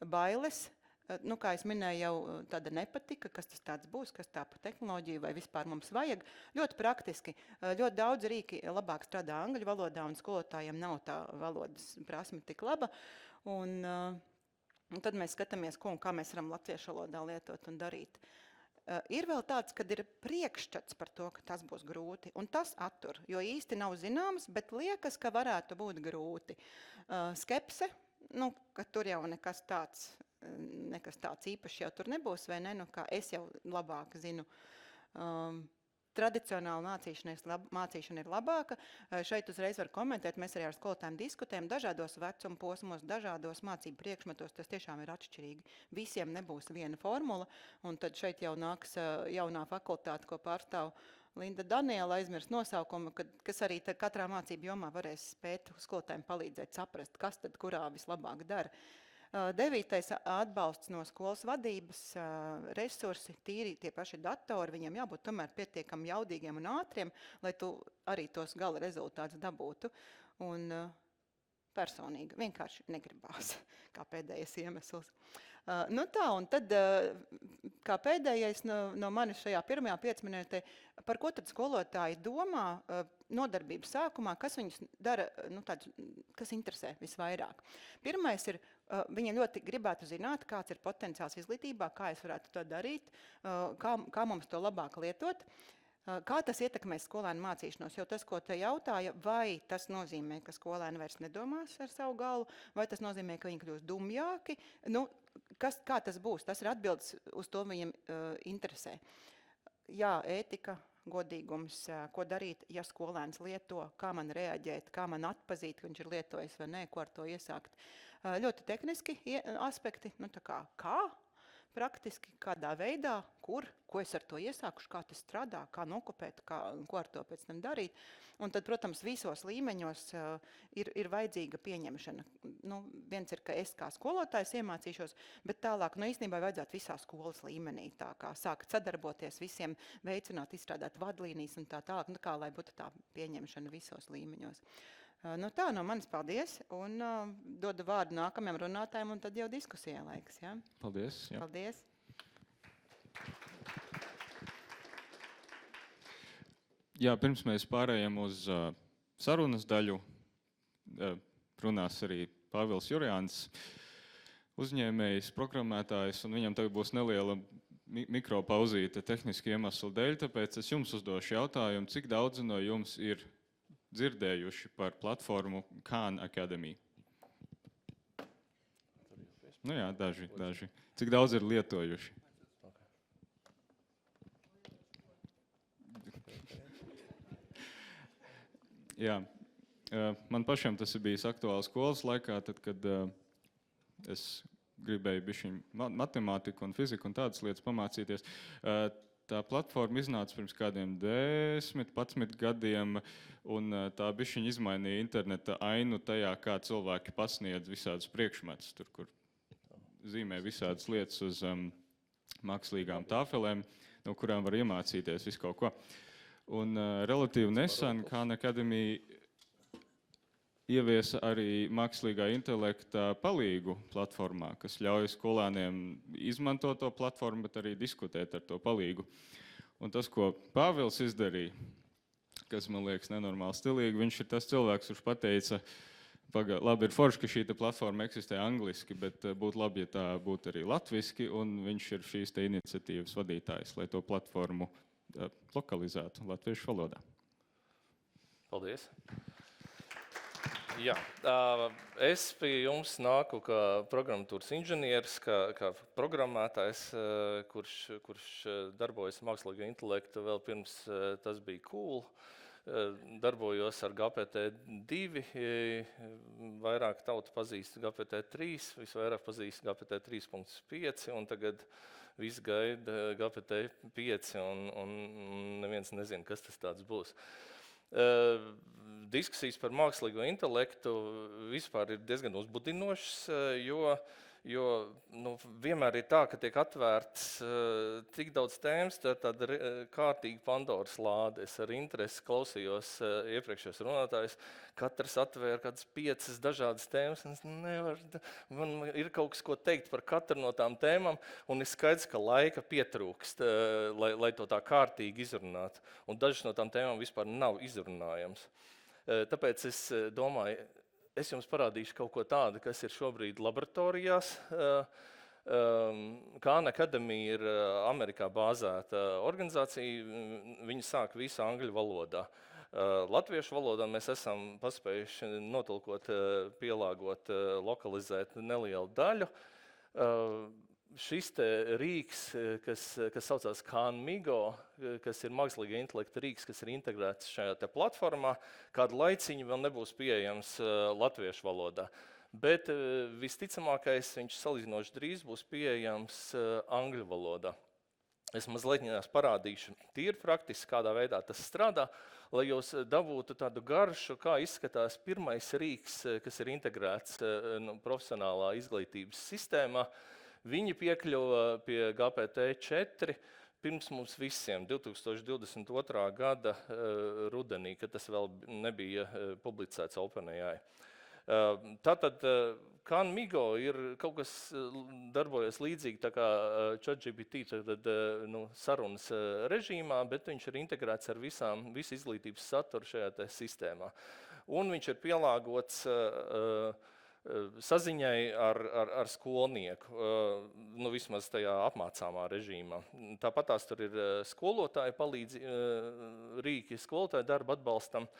bailes, kā es minēju, jau tāda nepatika, kas tas tāds būs, kas tā pa tehnoloģiju vai vispār mums vajag. Ļoti praktiski, ļoti daudz rīki labāk strādā angļu valodā, un skolotājiem nav tā valodas prasme tik laba. Un tad mēs skatāmies, kā mēs varam latviešu valodā lietot un darīt. Ir vēl tāds, kad ir priekšstats par to, ka tas būs grūti, un tas attur, jo īsti nav zināms, bet liekas, ka varētu būt grūti. Skepse, ka tur jau nekas tāds īpaši jau tur nebūs, vai ne, kā es jau labāk zinu. Tradicionāla mācīšana ir labāka. Šeit uzreiz var komentēt, mēs arī ar skolotājiem diskutējam dažādos vecuma posmos, dažādos mācību priekšmetos, tas tiešām ir atšķirīgi. Visiem nebūs viena formula, un tad šeit jau nāks jaunā fakultāte, ko pārstāv Linda Daniela, aizmirst nosaukumu, kas arī katrā mācību jomā varēs spēt skolotājiem palīdzēt saprast, kas tad kurā vislabāk dara. 9. atbalsts no skolas vadības, resursi, tīri tie paši datori, viņiem jābūt tomēr pietiekami jaudīgiem un ātriem, lai tu arī tos gala rezultātus dabūtu. Un personīgi vienkārši negribās, kā pēdējais iemesls. Un tad, kā pēdējais no manis šajā pirmajā 5 minūtē, par ko tad skolotāji domā nodarbības sākumā, kas viņus dara, kas interesē visvairāk. Pirmais ir, viņa ļoti gribētu zināt, kāds ir potenciāls izglītībā, kā es varētu to darīt, kā mums to labāk lietot. Kā tas ietekmēs skolēnu mācīšanos? Jo tas, ko te jautāja, vai tas nozīmē, ka skolēni vairs nedomās ar savu galvu, vai tas nozīmē, ka viņi kļūst dumjāki? Kā tas būs? Tas ir atbildes uz to viņiem interesē. Jā, ētika, godīgums, ko darīt, ja skolēns lieto, kā man reaģēt, kā man atpazīt, ka viņš ir lietojis vai nē, ko ar to iesākt. Ļoti tehniski aspekti, kā? praktiski, kādā veidā, kur, ko es ar to iesākušu, kā tas strādā, kā nokopēt, ko ar to pēc tam darīt. Un tad, protams, visos līmeņos ir vajadzīga pieņemšana. Viens ir, ka es kā skolotājs iemācīšos, bet tālāk, īstenībā vajadzētu visā skolas līmenī, tā kā sākt sadarboties visiem, veicināt, izstrādāt vadlīnijas un tā tālāk, kā lai būtu tā pieņemšana visos līmeņos. Tā no manis paldies, un dodu vārdu nākamajam runātājiem, un tad jau diskusijā laiks. Ja? Paldies. Jā. Paldies. Jā, pirms mēs pārējām uz sarunas daļu, runās arī Pāvils Jurjāns, uzņēmējs, programmētājs, un viņam tagad būs neliela mikropauzīte tehniski iemeslu dēļ, tāpēc es jums uzdošu jautājumu, cik daudz no jums ir dzirdējuši par platformu Khan Academy? Jā, daži. Cik daudz ir lietojuši? Jā, man pašam tas ir bijis aktuāls skolas laikā, tad, kad es gribēju bišķiņ matemātiku un fiziku un tādas lietas pamācīties. Tā platforma iznāca pirms kādiem 10-11 gadiem, un tā bišķiņ izmainīja interneta ainu tajā, kā cilvēki pasniedz visādus priekšmetus, tur, kur zīmē visādas lietas uz mākslīgām tāfelēm, no kurām var iemācīties visu kaut ko. Un relatīvi nesen Khan Academy ieviesa arī mākslīgā intelekta palīgu platformā, kas ļauj skolēniem izmantot to platformu, bet arī diskutēt ar to palīgu. Un tas, ko Pāvils izdarīja, kas man liekas nenormāli stilīgi, viņš ir tas cilvēks, kurš pateica, labi, ir forši, ka šī platforma eksistē angliski, bet būtu labi, ja tā būtu arī latviski, un viņš ir šīs te iniciatīvas vadītājs, lai to platformu lokalizētu latviešu valodā. Paldies. Jā, es pie jums nāku kā programmatūras inženieris, kā programmētājs, kurš darbojas mākslīgā intelekta vēl pirms tas bija cool. Darbojos ar GPT-2, vairāk tauta pazīst GPT-3, visvairāk pazīst GPT-3.5, un tagad viss gaida GPT-5, un neviens nezina, kas tas tāds būs. Diskusijas par mākslīgo intelektu vispār ir diezgan uzbudinošas, jo vienmēr ir tā, ka tiek atvērts tik daudz tēmas, tāda kārtīga Pandoras lāde. Es ar interesi klausījos iepriekšējos runātājus, katrs atvēra kādas 5 dažādas tēmas, man ir kaut kas, ko teikt par katru no tām tēmām, un ir skaidrs, ka laika pietrūkst, lai to tā kārtīgi izrunātu. Un dažas no tām tēmām vispār nav izrunājams. Tāpēc es domāju, es jums parādīšu kaut ko tādu, kas ir šobrīd laboratorijās. Khan Academy ir Amerikā bāzēta organizācija, viņi sāk visu angļu valodā. Latviešu valodā mēs esam paspējuši notulkot, pielāgot, lokalizēt nelielu daļu. Šis te rīks, kas saucās Khan Migo, kas ir mākslīgā intelekta rīks, kas ir integrēts šajā te platformā, kādu laiciņu vēl nebūs pieejams latviešu valodā. Bet visticamākais viņš salīdzinoši drīz būs pieejams angļu valodā. Es mazliet parādīšu tīri praktiski, kādā veidā tas strādā, lai jūs dabūtu tādu garšu, kā izskatās pirmais rīks, kas ir integrēts profesionālā izglītības sistēmā. Viņi piekļuva pie GPT-4 pirms mums visiem 2022. Gada rudenī, kad tas vēl nebija publicēts OpenAI. Tātad Khan Migo ir kaut kas darbojas līdzīgi tā kā ChatGPT sarunas režīmā, bet viņš ir integrēts ar visu izglītības saturu šajā te sistēmā. Un viņš ir pielāgots saziņai ar skolnieku, vismaz tajā apmācāmā režīmā. Tāpat tās tur ir skolotāju rīki, skolotāju darba atbalstam.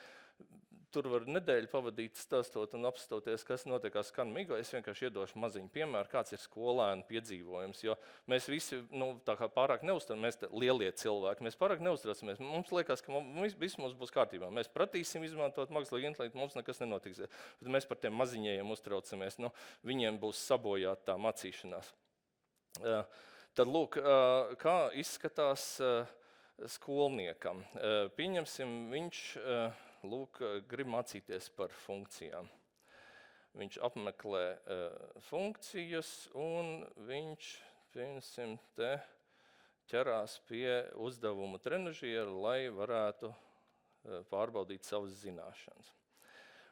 Tur var nedēļu pavadīt stāstot un apstoties, kas notiekās Khan Migo. Es vienkārši iedošu maziņu piemēru, kāds ir skolēnu piedzīvojums, jo mēs visi tā kā pārāk neuzturamies, mēs lielie cilvēki, mēs pārāk neuzturamies. Mums liekas, ka viss mums būs kārtībā. Mēs pratīsim izmantot mākslīgu intelektu, mums nekas nenotiks. Bet mēs par tiem maziņajiem uztraucamies, viņiem būs sabojāta tā mācīšanās. Tad, lūk, kā izskatās skolniekam. Pieņemsim, viņš grib mācīties par funkcijām. Viņš apmeklē funkcijas, un viņš, pieņemsim, te ķerās pie uzdevuma trenažiera, lai varētu pārbaudīt savas zināšanas.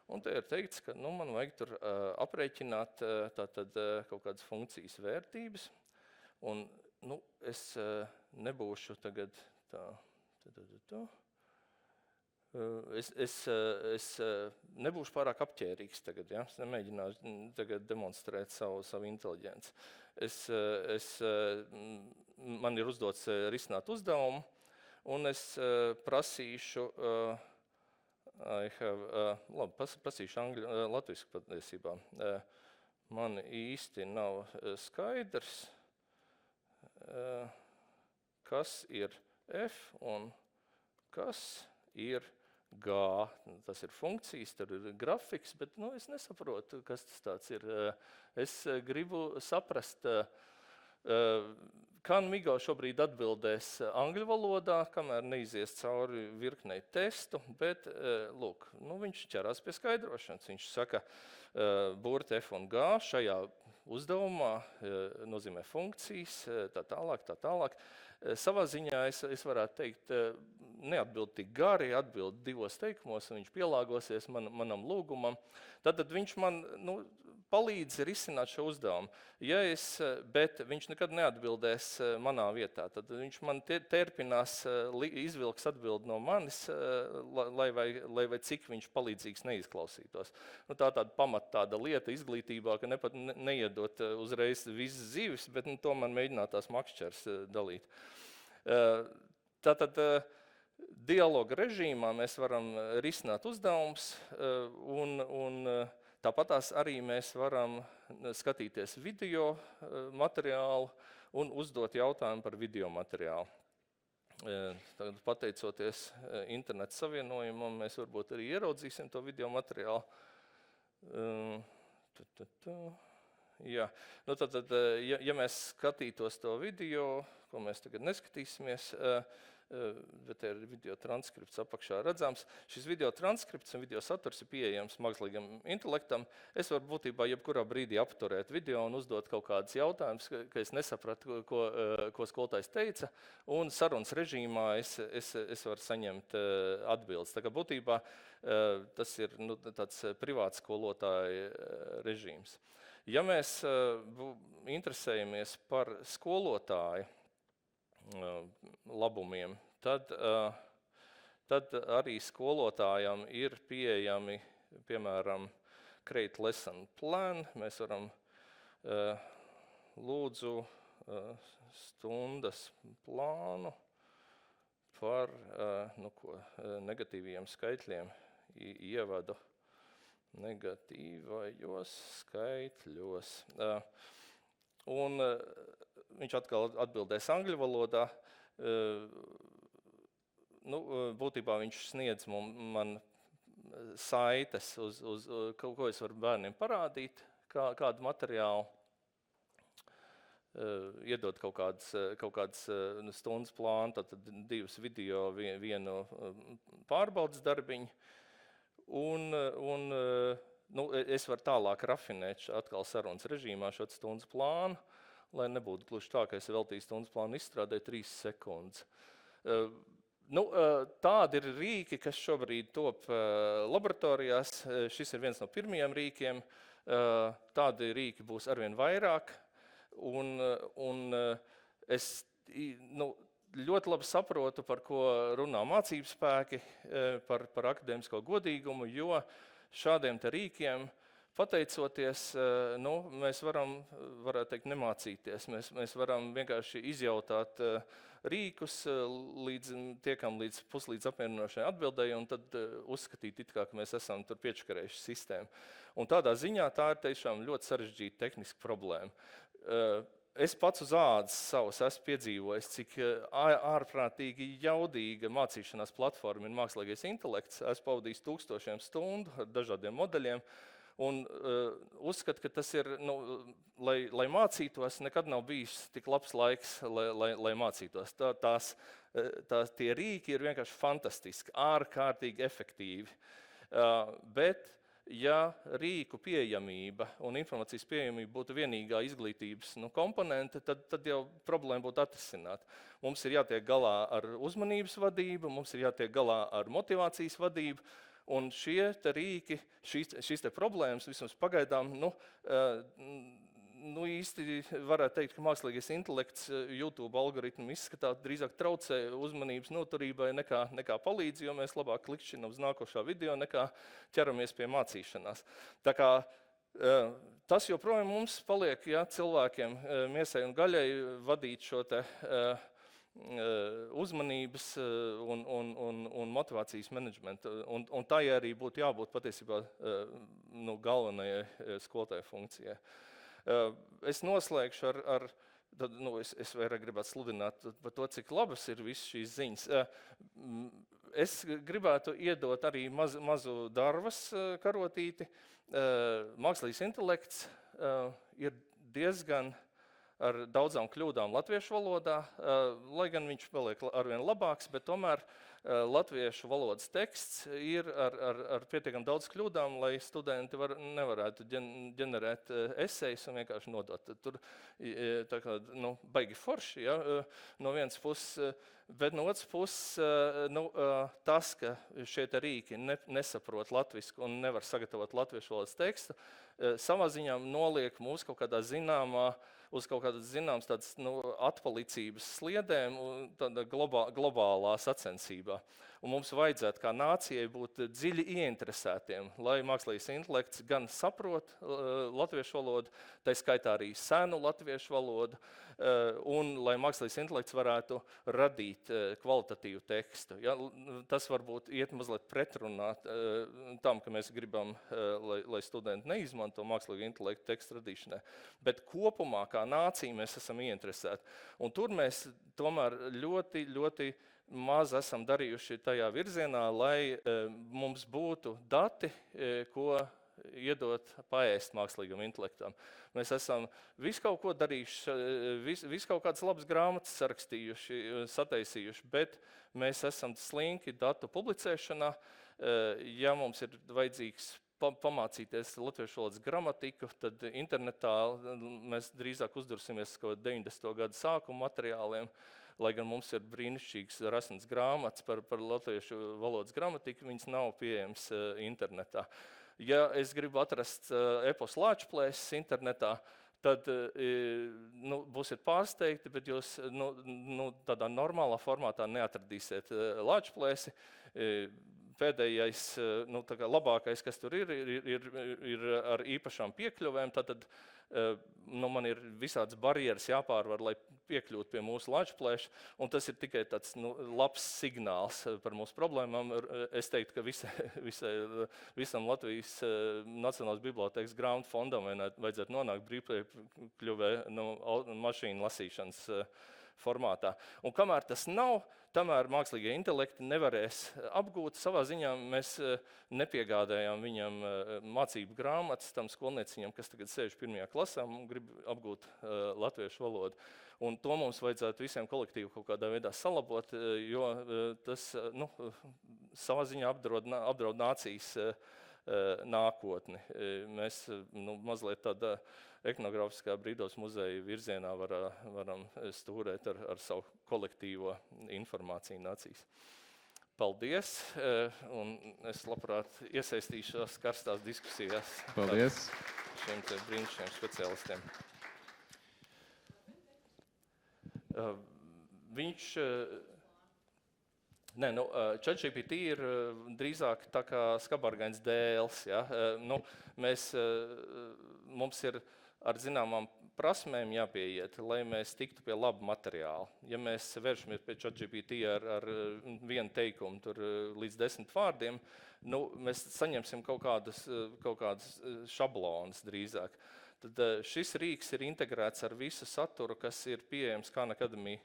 Un te ir teikts, ka man vajag tur aprēķināt tātad kaut kādas funkcijas vērtības, un es nebūšu tagad tā. Es nebūšu pārāk apķērīgs tagad, ja? Es nemēģināšu tagad demonstrēt savu inteliģenci. Man ir uzdots risināt uzdevumu, un es prasīšu, prasīšu latvisku patiesībā. Man īsti nav skaidrs, kas ir F un kas ir G. Tas ir funkcijas, tur ir grafiks, bet es nesaprotu, kas tas tāds ir. Es gribu saprast, kā Migo šobrīd atbildēs angļu valodā, kamēr neizies cauri virknei testu, bet, lūk, viņš ķerās pie skaidrošanas. Viņš saka, burti F un G šajā uzdevumā nozīmē funkcijas, tā tālāk. Savā ziņā es varētu teikt, neatbild tik gari, atbild 2 teikumos, un viņš pielāgosies manam lūgumam. Tad viņš man palīdz risināt šo uzdevumu. Bet viņš nekad neatbildēs manā vietā. Tad viņš man terpinās, izvilks atbildi no manis, lai vai cik viņš palīdzīgs neizklausītos. Tāda tāda lieta izglītībā, ka neiedot uzreiz visas zivis, bet tomēr mēģināt tās makšķers dalīt. Tātad dialoga režīmā mēs varam risināt uzdevumus, un tāpatās arī mēs varam skatīties video materiālu un uzdot jautājumu par video materiālu. Tagad, pateicoties interneta savienojumam, mēs varbūt arī ieraudzīsim to video materiālu. Jā. Ja mēs skatītos to video, ko mēs tagad neskatīsimies, bet ir video transkripts apakšā redzams. Šis video transkripts un video saturs ir pieejams mākslīgam intelektam. Es varu būtībā jebkurā brīdī apturēt video un uzdot kaut kādus jautājumus, ka es nesapratu, ko skolotājs teica, un sarunas režīmā es varu saņemt atbildes. Tā kā būtībā tas ir tāds privāts skolotāja režīms. Ja mēs interesējamies par skolotāju labumiem, tad arī skolotājam ir pieejami, piemēram, Create Lesson Plan. Mēs varam lūdzu stundas plānu par negatīviem skaitļiem ievadu negatīvajos skaitļos. Un viņš atkal atbildēs angļu valodā. Būtībā viņš sniedz man saites, uz ko es varu bērniem parādīt, kādu materiālu, iedot kaut kādas stundas plānu, tad 2 video, 1 pārbaudas darbiņu. Es varu tālāk rafinēt atkal sarunas režīmā šo stundas plānu, lai nebūtu gluži tā, ka es veltīju stundas plānu izstrādē 3 sekundes. Tādi ir rīki, kas šobrīd top laboratorijās. Šis ir viens no pirmajiem rīkiem. Tādi rīki būs arvien vairāk. Un es ļoti labi saprotu, par ko runā mācību spēki, par akadēmisko godīgumu, jo šādiem te rīkiem pateicoties, mēs varētu teikt, nemācīties. Mēs varam vienkārši izjautāt rīkus, tiekam līdz apmierinošai atbildēji, un tad uzskatīt, ka mēs esam tur piečakarējuši sistēmu. Un tādā ziņā tā ir tiešām ļoti sarežģīta tehniska problēma. Es pats uz ādas savus esmu piedzīvojis, cik ārprātīgi jaudīga mācīšanās platforma ir mākslīgais intelekts. Esmu pavadījis 1000 stundu ar dažādiem modeļiem. Un uzskatu, ka tas ir, lai mācītos, nekad nav bijis tik labs laiks, lai mācītos. Tie rīki ir vienkārši fantastiski, ārkārtīgi efektīvi. Bet, ja rīku pieejamība un informācijas pieejamība būtu vienīgā izglītības komponente, tad jau problēma būtu atrisināta. Mums ir jātiek galā ar uzmanības vadību, mums ir jātiek galā ar motivācijas vadību, un šie te rīki, šīs te problēmas vismaz pagaidām, īsti varētu teikt, ka mākslīgais intelekts YouTube algoritmu izskatā drīzāk traucē uzmanības noturībai nekā palīdz, jo mēs labāk klikšķinam uz nākošā video, nekā ķeramies pie mācīšanās. Tā kā tas joprojām mums paliek, cilvēkiem, miesai un gaļai vadīt šo te uzmanības un motivācijas menedžmentu. Un tā arī būtu jābūt patiesībā galvenajai skolotāja funkcijai. Es noslēgšu es vairāk gribētu sludināt par to, cik labas ir visas šīs ziņas. Es gribētu iedot arī mazu darvas karotīti. Mākslīgais intelekts ir diezgan ar daudzām kļūdām latviešu valodā, lai gan viņš paliek arvien labāks, bet tomēr latviešu valodas teksts ir ar pietiekami daudz kļūdām, lai studenti nevarētu ģenerēt esejus un vienkārši nodot. Tur tā kā, baigi forši, ja, no vienas puses, bet no otras puses, tas, ka šie te rīki nesaprot latvisku un nevar sagatavot latviešu valodas tekstu, savā ziņā noliek mūs kaut kādā uz kaut kādas zināmas tādas atpalicības sliedēm tāda globālā sacensībā. Un mums vajadzētu kā nācijai būt dziļi ieinteresētiem, lai mākslīgais intelekts gan saprot latviešu valodu, tai skaitā arī senu latviešu valodu, un lai mākslīgais intelekts varētu radīt kvalitatīvu tekstu. Ja, tas varbūt iet mazliet pretrunā tam, ka mēs gribam, lai studenti neizmanto mākslīgo intelektu tekstu radīšanai, bet kopumā kā nācija mēs esam ieinteresēti. Un tur mēs tomēr ļoti, ļoti maz esam darījuši tajā virzienā, lai mums būtu dati, ko iedot paēst mākslīgam intelektam. Mēs esam visu kaut ko darījuši, visu kaut kādas labas grāmatas sarakstījuši, sataisījuši, bet mēs esam slinki datu publicēšanā. Ja mums ir vajadzīgs pamācīties latviešu valodas gramatiku, tad internetā mēs drīzāk uzdursimies kaut 90. gadu sākuma materiāliem, lai gan mums ir brīnišķīgs rasnes grāmatas par latviešu valodas gramatiku, viņas nav pieejams internetā. Ja es gribu atrast epos lāčplēses internetā, tad būsiet pārsteigti, bet jūs tādā normālā formātā neatradīsiet lāčplēsi. Pēdējais, labākais, kas tur ir ar īpašām piekļuvēm, tad man ir visādas barjeras jāpārvar, lai piekļūtu pie mūsu lāčplēša, un tas ir tikai tāds labs signāls par mūsu problēmām. Es teiktu, ka visam Latvijas Nacionālās bibliotēkas grāmatu fondam vajadzētu nonākt brīvpiekļuvē mašīnu lasīšanas formātā. Un kamēr tas nav, tamēr mākslīgie intelekti nevarēs apgūt. Savā ziņā mēs nepiegādājām viņam mācību grāmatas tam skolnieciņam, kas tagad sēž 1. klasā un grib apgūt latviešu valodu. Un to mums vajadzētu visiem kolektīvi kaut kādā veidā salabot, jo tas savā ziņā apdraud nācijas nākotni. Mēs mazliet tādā etnogrāfiskā Brīvdabas muzeja virzienā varam stūrēt ar savu kolektīvo informāciju nācijas. Paldies, un es labprāt iesaistīšos karstās diskusijās. Paldies. Šiem brīnišķīgiem speciālistiem. ChatGPT ir drīzāk tā kā skabargains dēls. Ja? Mums ir ar zināmām prasmēm jāpieiet, lai mēs tiktu pie laba materiāla. Ja mēs vēršamies pie ChatGPT ar vienu teikumu tur līdz 10 vārdiem, mēs saņemsim kaut kādas šablonas drīzāk. Tad šis rīks ir integrēts ar visu saturu, kas ir pieejams Khan Academy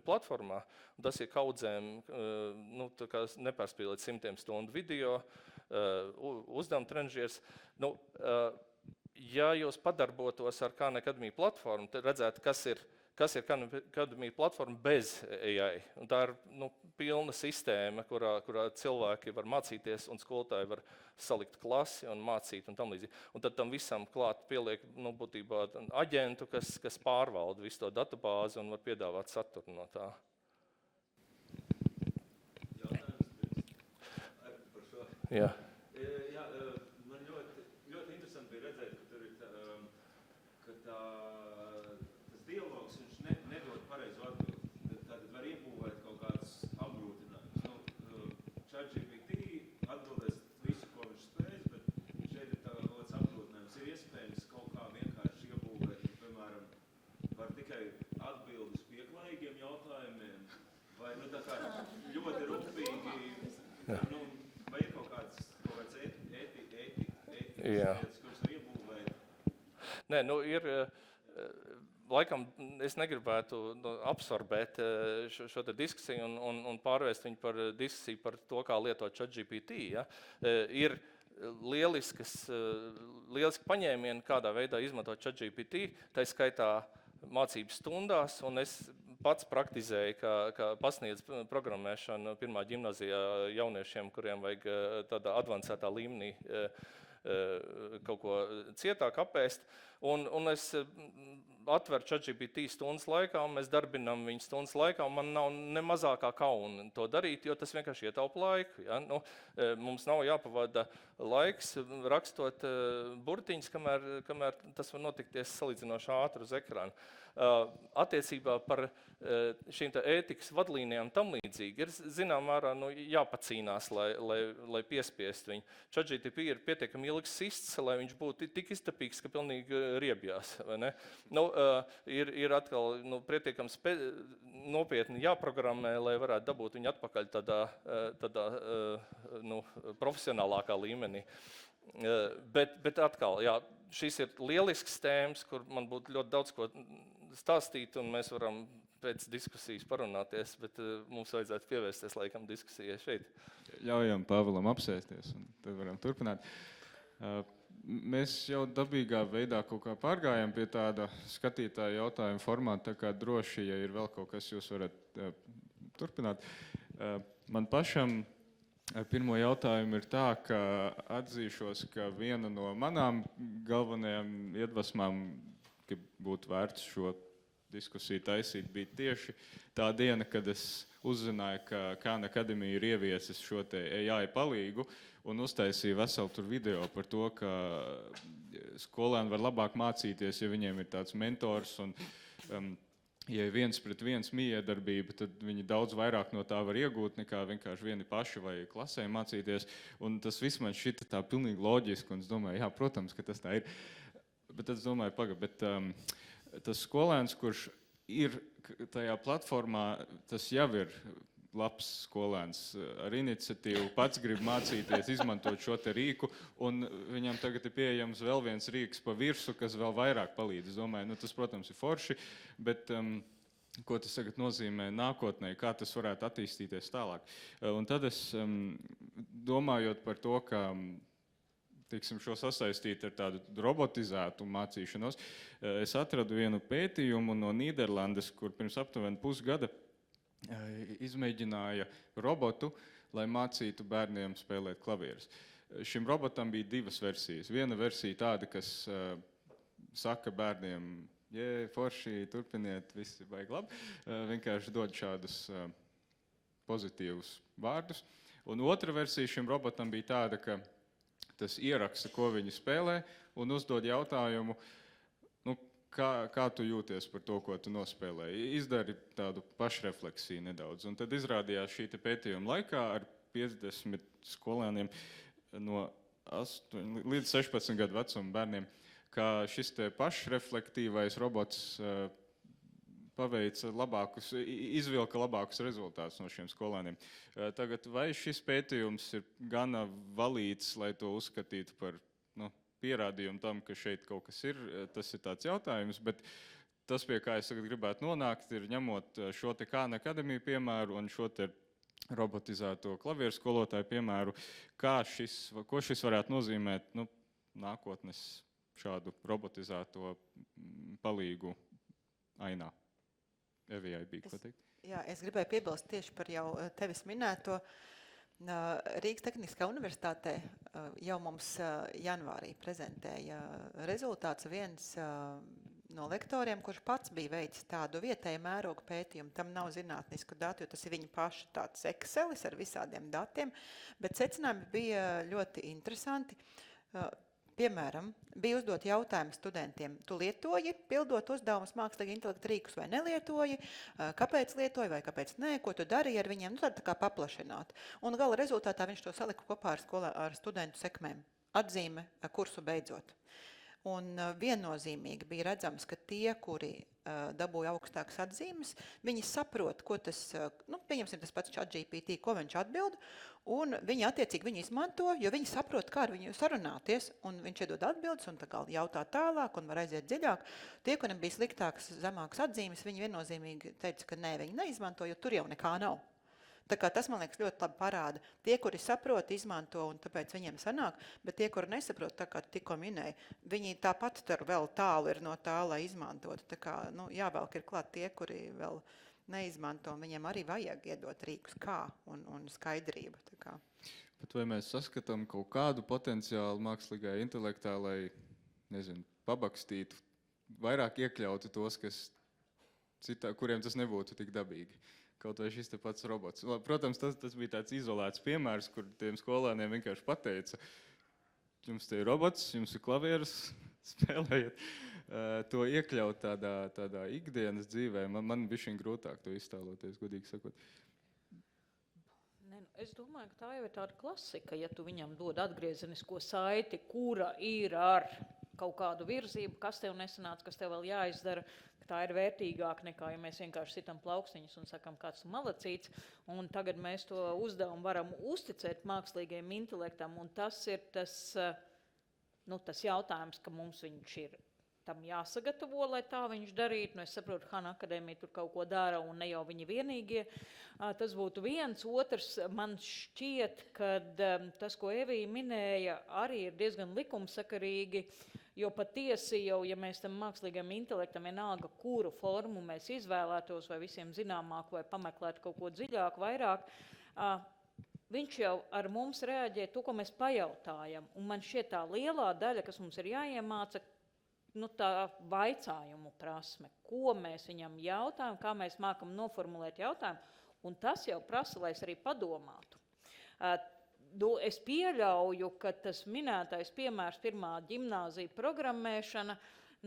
platformā. Tas ir kaudzēm nepārspīlēt 100 stundu video, uzdevuma trenžieris. Nu, ja jūs padarbotos ar Khan Academy platformu, tad redzētu, kas ir Khan Academy platforma bez AI. Un tā ir pilna sistēma, kurā cilvēki var mācīties un skolotāji var salikt klasi un mācīt un tam līdzīgi. Un tad tam visam klāt pieliek būtībā aģentu, kas pārvalda visu to datubāzi un var piedāvāt saturu no tā. Jā. Jā, man ļoti interesanti bija redzēt, ka tur ir tas dialogs, viņš nedod pareizu atbildi. Tātad var iebūvēt kaut kādas apgrūtinājumus. ChatGPT atbildēs visu, ko viņš spēj, bet šeit ir kaut kāds apgrūtinājums. Ir iespējams kaut kā vienkārši iebūvēt, piemēram, var tikai atbildes pieklājīgiem jautājumiem, vai tā kā ļoti rūpīgi, vai ir kaut kāds ētikas, kuras var iebūvēt? Nē, ir, laikam, es negribētu absorbēt šo te diskusiju un pārvērst viņu par diskusiju par to, kā lietot ChatGPT. Ja? Ir lieliski paņēmieni, kādā veidā izmantot ChatGPT, tā skaitā mācības stundās, un es pats praktizēju, kā pasniedz programmēšanu pirmā ģimnazijā jauniešiem, kuriem vajag tādā advancētā līmenī kaut ko cietāk apēst. Un es atveru ChatGPT stundas laikā, un mēs darbinām viņu stundas laikā, un man nav ne mazākā kauna to darīt, jo tas vienkārši ietaupa laiku. Ja? Mums nav jāpavada laiks rakstot burtiņus, kamēr tas var notikties salīdzinoši ātri uz ekrāna. Attiecībā par šīm ētikas vadlīnijām tam līdzīgi ir zinām mērā jāpacīnās, lai piespiestu viņu. ChatGPT ir pietiekami ilgs sists, lai viņš būtu tik iztapīgs, ka pilnīgi riebjās. Vai ne? Ir atkal pietiekami nopietni jāprogrammē, lai varētu dabūt viņu atpakaļ tādā profesionālākā līmenī. Bet atkal, jā, šis ir lielisks tēmas, kur man būtu ļoti daudz ko stāstīt, un mēs varam pēc diskusijas parunāties, bet mums vajadzētu pievērsties laikam diskusijai šeit. Ļaujam Pāvilam apsēsties, un tad varam turpināt. Mēs jau dabīgā veidā kaut kā pārgājām pie tāda skatītāja jautājuma formāta, tā kā droši, ja ir vēl kaut kas, jūs varat turpināt. Man pašam ar pirmo jautājumu ir tā, ka atzīšos, ka viena no manām galvenajām iedvesmām, ka būtu vērts šo diskusiju taisīt, bija tieši tā diena, kad es uzzināju, ka Khan Academy ir ieviesis šo te AI palīgu un uztaisīja veselu tur video par to, ka skolēni var labāk mācīties, ja viņiem ir tāds mentors un ja ir 1-pret-1 mijiedarbība, tad viņi daudz vairāk no tā var iegūt, nekā vienkārši vieni paši vai klasē mācīties. Un tas viss man šķita tā pilnīgi loģiski, un es domāju, jā, protams, ka tas tā ir. Bet es domāju, tas skolēns, kurš ir tajā platformā, tas jau ir labs skolēns ar iniciatīvu, pats grib mācīties, izmantot šo te rīku, un viņam tagad ir pieejams vēl viens rīks pa virsu, kas vēl vairāk palīdz. Es domāju, tas, protams, ir forši, bet ko tas tagad nozīmē nākotnē, kā tas varētu attīstīties tālāk. Un tad es domājot par to, ka šo sasaistīt ar tādu robotizētu mācīšanos, es atradu vienu pētījumu no Nīderlandes, kur pirms aptuveni pusgada izmēģināja robotu, lai mācītu bērniem spēlēt klavierus. Šim robotam bija divas versijas. Viena versija tāda, kas saka bērniem, forši, turpiniet, viss ir baigi labi. Vienkārši dod šādus pozitīvus vārdus. Un otra versija šim robotam bija tāda, ka tas ieraksta, ko viņi spēlē, un uzdod jautājumu, kā tu jūties par to, ko tu nospēlēji. Izdari tādu pašrefleksiju nedaudz. Un tad izrādījās šī pētījuma laikā ar 50 skolēniem no 8 līdz 16 gadu vecuma bērniem, ka šis te pašreflektīvais robots izvilka labākus rezultātus no šiem skolēniem. Tagad, vai šis pētījums ir gana valīds, lai to uzskatītu par pierādījumu tam, ka šeit kaut kas ir, tas ir tāds jautājums, bet tas, pie kā es tagad gribētu nonākt, ir ņemot šo te Khan Academy piemēru un šo te robotizēto klavieru skolotāju piemēru, ko šis varētu nozīmēt nākotnes šādu robotizēto palīgu ainā. Evijai bija ko teikt? Jā, es gribēju piebilst tieši par jau tevis minēto. Rīgas Tehniskā universitātē jau mums janvārī prezentēja rezultāts viens no lektoriem, kurš pats bija veicis tādu vietēju mērogu pētījumu. Tam nav zinātnisku datu, jo tas ir viņa paša tāds Excelis ar visādiem datiem, bet secinājumi bija ļoti interesanti. Piemēram, bija uzdot jautājumu studentiem, tu lietoji, pildot uzdevumus mākslīga intelekta rīkus vai nelietoji, kāpēc lietoji vai kāpēc nē, ko tu darīji ar viņiem, tā kā paplašināt. Un gala rezultātā viņš to salika kopā ar studentu sekmēm. Atzīme kursu beidzot. Un viennozīmīgi bija redzams, ka tie, kuri dabūja augstākas atzīmes, viņi saprot, ko tas, pieņemsim tas pats ChatGPT, ko viņš atbild, un viņi attiecīgi viņu izmanto, jo viņi saprot, kā ar viņu sarunāties, un viņš iedod atbildes, un tā kā jautā tālāk, un var aiziet dziļāk. Tie, kuriem bija sliktākas, zemākas atzīmes, viņi viennozīmīgi teica, ka nē, viņi neizmanto, jo tur jau nekā nav. Tā kā tas, man liekas, ļoti labi parāda. Tie, kuri saprot, izmanto, un tāpēc viņiem sanāk, bet tie, kuri nesaprot, tā kā tikko minēja, viņi tāpat tur vēl tālu ir no tā, lai izmantotu. Tā kā, jāvelk ir klāt tie, kuri vēl neizmanto, un viņiem arī vajag iedot rīkus kā un skaidrību. Tā kā. Bet vai mēs saskatām kaut kādu potenciālu mākslīgajā intelektā, lai, pabakstītu, vairāk iekļautu tos, kuriem tas nebūtu tik dabīgi? Kaut vai šis te pats robots. Protams, tas bija tāds izolēts piemērs, kur tiem skolēniem vienkārši pateica, jums te ir robots, jums ir klavieres, spēlējiet. To iekļaut tādā ikdienas dzīvē, man bišķiņ grūtāk to iztēloties, godīgi sakot. Es domāju, ka tā jau ir tāda klasika, ja tu viņam dod atgriezenisko saiti, kura ir ar kaut kādu virzību, kas tev nesanāca, kas tev vēl jāizdara, tā ir vērtīgāk nekā, ja mēs vienkārši sitam plaukstiņus un sakam, kāds tu malacīts, un tagad mēs to uzdevumu varam uzticēt mākslīgajam intelektam, un tas ir tas jautājums, ka mums viņš ir tam jāsagatavo, lai tā viņš darītu. Es saprotu, Han Akadēmija tur kaut ko dara, un ne jau viņi vienīgie. Tas būtu viens. Otrs, man šķiet, ka tas, ko Evija minēja, arī ir diezgan likumsakarīgi, jo patiesi jau, ja mēs tam mākslīgam intelektam vienalga, kuru formu mēs izvēlētos, vai visiem zināmāku, vai pameklētu kaut ko dziļāku, vairāk, viņš jau ar mums reaģē to, ko mēs pajautājam. Un man šķiet tā lielā daļa, kas mums ir jāiemāca, tā vaicājumu prasme, ko mēs viņam jautājam, kā mēs mākam noformulēt jautājumu, un tas jau prasa, lai es arī padomātu. Es pieļauju, ka tas minētais piemērs pirmā ģimnāzija programmēšana,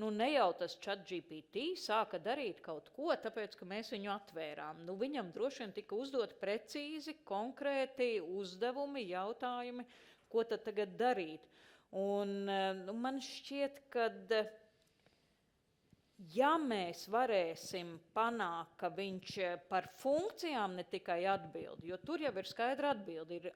ne jau tas ChatGPT sāka darīt kaut ko, tāpēc, ka mēs viņu atvērām. Viņam droši vien tika uzdot precīzi, konkrēti uzdevumi, jautājumi, ko tad tagad darīt. Un man šķiet, ka ja mēs varēsim panākt, ka viņš par funkcijām ne tikai atbild, jo tur jau ir skaidra atbildi, ir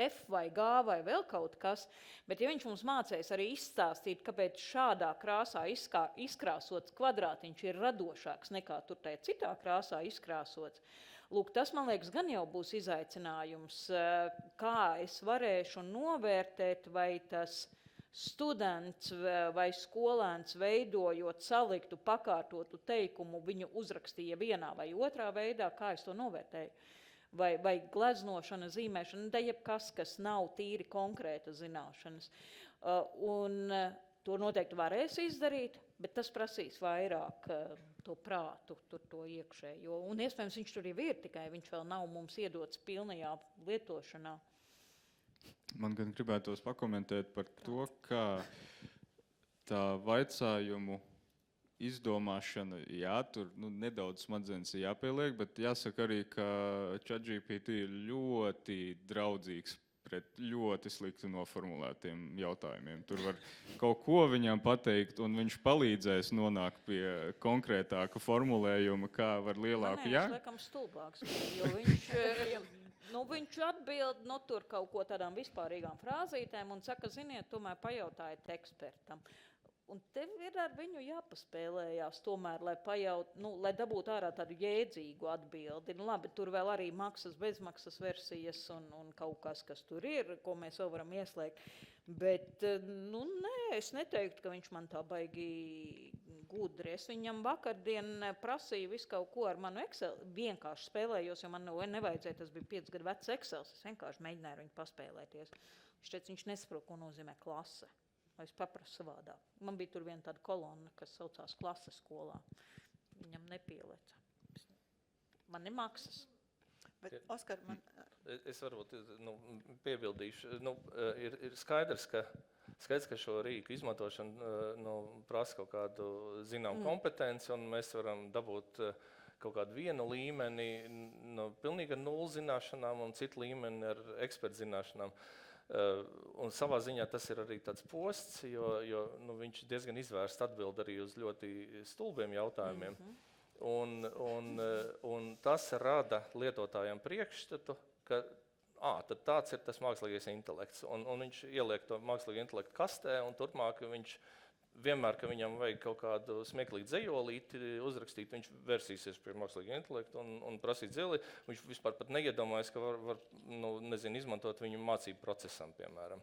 F vai G vai vēl kaut kas, bet ja viņš mums mācēs arī izstāstīt, kāpēc šādā krāsā izkrāsots kvadrātiņš ir radošāks nekā tur tajā citā krāsā izkrāsots, lūk, tas, man liekas, gan jau būs izaicinājums, kā es varēšu novērtēt, vai tas students vai skolēns veidojot, saliktu, pakārtotu teikumu, viņu uzrakstīja vienā vai otrā veidā, kā es to novērtēju. Vai gleznošana, zīmēšana, da jebkas, kas nav tīri konkrēta zināšanas. Un to noteikti varēs izdarīt, bet tas prasīs vairāk to prātu, to iekšējo. Un iespējams, viņš tur jau ir, tikai viņš vēl nav mums iedots pilnajā lietošanā. Man gan gribētos pakomentēt par to, kā tā vaicājumu izdomāšana, tur nedaudz smadzenes ir jāpieliek, bet jāsaka arī, ka ChatGPT ir ļoti draudzīgs pret ļoti slikti noformulētiem jautājumiem. Tur var kaut ko viņam pateikt, un viņš palīdzēs nonākt pie konkrētāka formulējuma, kā var lielāku Viņš laikam stulbāks, jo viņš atbild tur kaut ko tādām vispārīgām frāzītēm un saka, ziniet, tomēr pajautājiet ekspertam. Un tev ir ar viņu jāpaspēlējās tomēr, lai lai dabūtu ārā tādu jēdzīgu atbildi. Nu, labi, tur vēl arī maksas, bezmaksas versijas un kaut kas tur ir, ko mēs vēl varam ieslēgt. Bet, nē, es neteiktu, ka viņš man tā baigi gudri. Es viņam vakardien prasīju visu kaut ko ar manu Excel. Vienkārši spēlējos, jo man nevajadzēja, tas bija 5 gadu vecs Excel. Es vienkārši mēģināju ar viņu paspēlēties. Viņš nesaprot, ko nozīmē klase. Es paprasu savādāk. Man bija tur viena tāda kolonna, kas saucās klases skolā. Viņam nepieleca. Man nemaksas. Bet, Oskar, Es varbūt piebildīšu. Ir skaidrs, ka šo rīku izmantošana prasa kaut kādu zinām kompetenci, un mēs varam dabūt kaut kādu vienu līmeni pilnīgi ar nulli zināšanām un citu līmeni ar ekspertu zināšanām. Un savā ziņā tas ir arī tāds posts, jo viņš diezgan izvērst atbild arī uz ļoti stulbiem jautājumiem. Un tas rada lietotājiem priekšstatu, ka tad tāds ir tas mākslīgais intelekts. Un viņš ieliek to mākslīgo intelektu kastē, un turpmāk viņš vienmēr, ka viņam vajag kaut kādu smieklīgu dzejolīti uzrakstīt, viņš versīsies pie mākslīga intelekta un prasīt dzejolīti. Viņš vispār pat neiedomājas, ka var izmantot viņu mācību procesam, piemēram.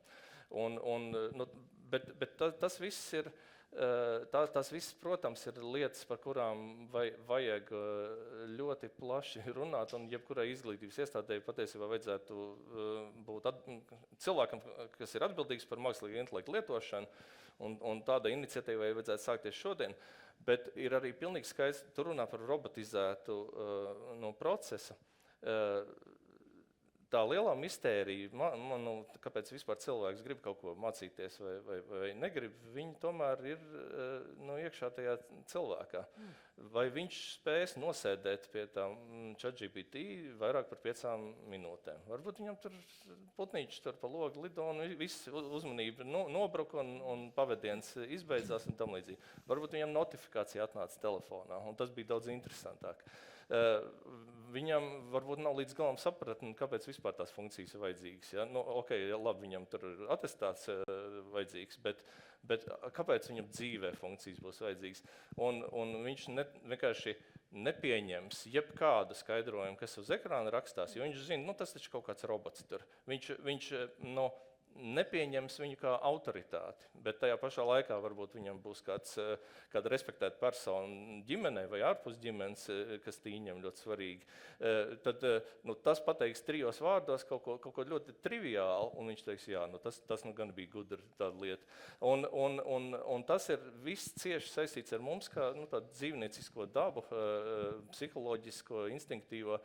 Bet tas viss ir, tas viss, protams, ir lietas, par kurām vajag ļoti plaši runāt, un jebkurai izglītības iestādēji patiesībā vajadzētu būt cilvēkam, kas ir atbildīgs par mākslīgo intelektu lietošanu, un tāda iniciatīvai vajadzētu sākties šodien, bet ir arī pilnīgi skaidrs, tur runā par robotizētu procesa. Tā lielā mistērija, kāpēc vispār cilvēks grib kaut ko mācīties vai negrib, viņi tomēr ir iekšā tajā cilvēkā. Vai viņš spēs nosēdēt pie tām ChatGPT vairāk par 5 minūtēm? Varbūt viņam tur putnīčs tur pa logu lido un viss uzmanība nobruka un pavadiens izbeidzās un tam līdzīgi. Varbūt viņam notifikācija atnāca telefonā, un tas bija daudz interesantāk. Viņam varbūt nav līdz galam sapratni, kāpēc vispār tās funkcijas ir vajadzīgas. Ja? Labi, viņam tur ir atestāts vajadzīgs, bet kāpēc viņam dzīvē funkcijas būs vajadzīgas? Un viņš vienkārši nepieņems jebkādu skaidrojumu, kas uz ekrāna rakstās, jo viņš zina, tas taču kaut kāds robots tur. Viņš nepieņems viņu kā autoritāti, bet tajā pašā laikā varbūt viņam būs kāda respektēta persona ģimenē vai ārpus ģimenes, kas tīņem ļoti svarīgi. Tad tas pateiks 3 vārdos kaut ko ļoti triviālu, un viņš teiks, jā, tas gan bija gudra tāda lieta. Un tas ir viss cieši saistīts ar mums, kā tādu dzīvniecisko dabu, psiholoģisko, instinktīvo,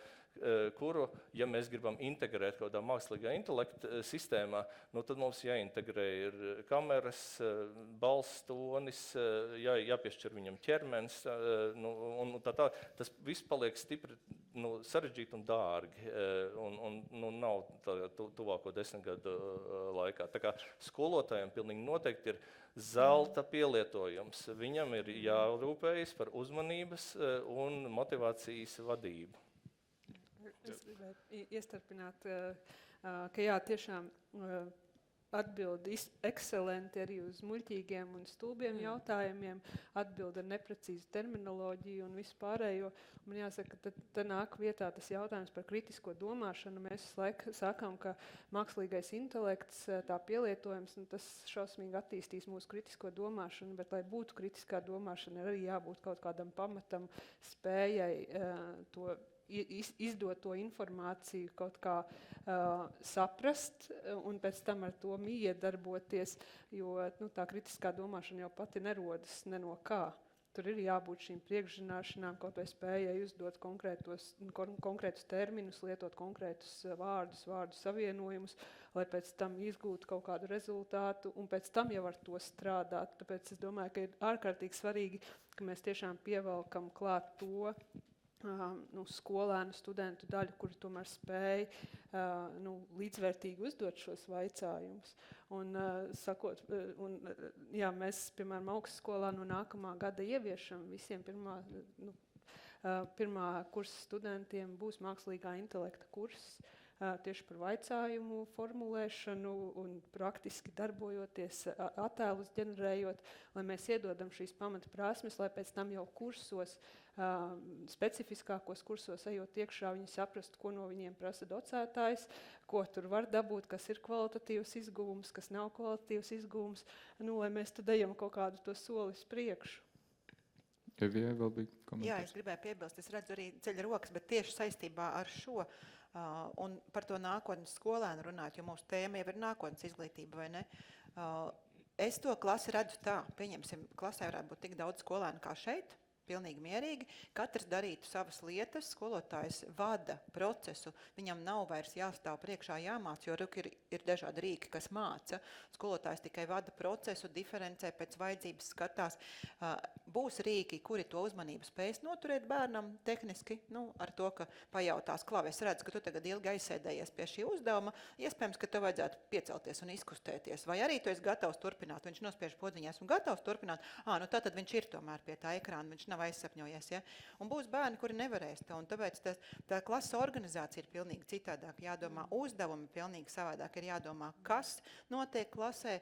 kuru, ja mēs gribam integrēt kaut kādā mākslīgā intelekta sistēmā, tad mums jāintegrē ir kameras, balss tonis, jāpiešķir viņam ķermenis, un tas viss paliek stipri sarežģīti un dārgi, un nav tuvāko 10 gadu laikā. Tā kā skolotājiem pilnīgi noteikti ir zelta pielietojums. Viņam ir jārūpējas par uzmanības un motivācijas vadību. Es gribētu iestarpināt, ka jā, tiešām atbild ekscelenti arī uz muļķīgiem un stulbiem jautājumiem, atbild ar neprecīzu terminoloģiju un visu pārējo. Man jāsaka, ka te nāk vietā tas jautājums par kritisko domāšanu. Mēs sakām, ka mākslīgais intelekts, tā pielietojums, tas šausmīgi attīstīs mūsu kritisko domāšanu, bet, lai būtu kritiskā domāšana, ir arī jābūt kaut kādam pamatam, spējai to izdot to informāciju, kaut kā saprast un pēc tam ar to iedarboties, jo tā kritiskā domāšana jau pati nerodas ne no kā. Tur ir jābūt šīm priekšzināšanām, kaut vai spējai uzdot konkrētus terminus, lietot konkrētus vārdu savienojumus, lai pēc tam izgūtu kaut kādu rezultātu un pēc tam jau ar to strādāt. Tāpēc es domāju, ka ir ārkārtīgi svarīgi, ka mēs tiešām pievelkam klāt to skolēnu, studentu daļu, kuri tomēr spēja līdzvērtīgi uzdot šos vaicājumus. Mēs, piemēram, augstskolā no nākamā gada ieviešam visiem pirmā kursa studentiem būs mākslīgā intelekta kurs, tieši par vaicājumu formulēšanu un praktiski darbojoties, attēlus ģenerējot, lai mēs iedodam šīs pamata prasmes, lai pēc tam jau kursos, specifiskākos kursos ejot iekšā, viņi saprastu, ko no viņiem prasa docētājs, ko tur var dabūt, kas ir kvalitatīvs izguvums, kas nav kvalitatīvs izguvums, lai mēs tad ejam kaut kādu to soli uz priekšu. Evijai vēl bija komentārs? Jā, es gribēju piebilst, es redzu arī ceļa rokas, bet tieši saistībā ar šo un par to nākotnes skolēnu runāt, jo mūsu tēma jau ir nākotnes izglītība, vai ne? Es to klasi redzu tā, pieņemsim, klasē varētu būt tik daudz skolēnu kā šeit, pilnīgi mierīgi, katrs darītu savas lietas, skolotājs vada procesu, viņam nav vairs jāstāv priekšā jāmāc, jo ir dažādi rīki, kas māca. Skolotājs tikai vada procesu, diferencē pēc vajadzības skatās. Būs rīki, kuri to uzmanību spējas noturēt bērnam tehniski, ar to, ka pajautās, es redzu, ka tu tagad ilgi aizsēdējies pie šī uzdevuma, iespējams, ka tev vajadzētu piecelties un izkustēties, vai arī tu esi gatavs turpināt, viņš nospiež podziņā, esmu gatavs turpināt, tātad viņš ir tomēr pie tā ekrāna, viņš nav aizsapņojies, ja? Un būs bērni, kuri nevarēs to, un tāpēc tā klases organizācija ir pilnīgi citādāk jādomā, uzdevumi pilnīgi savādāk ir jādomā, kas notiek klasē,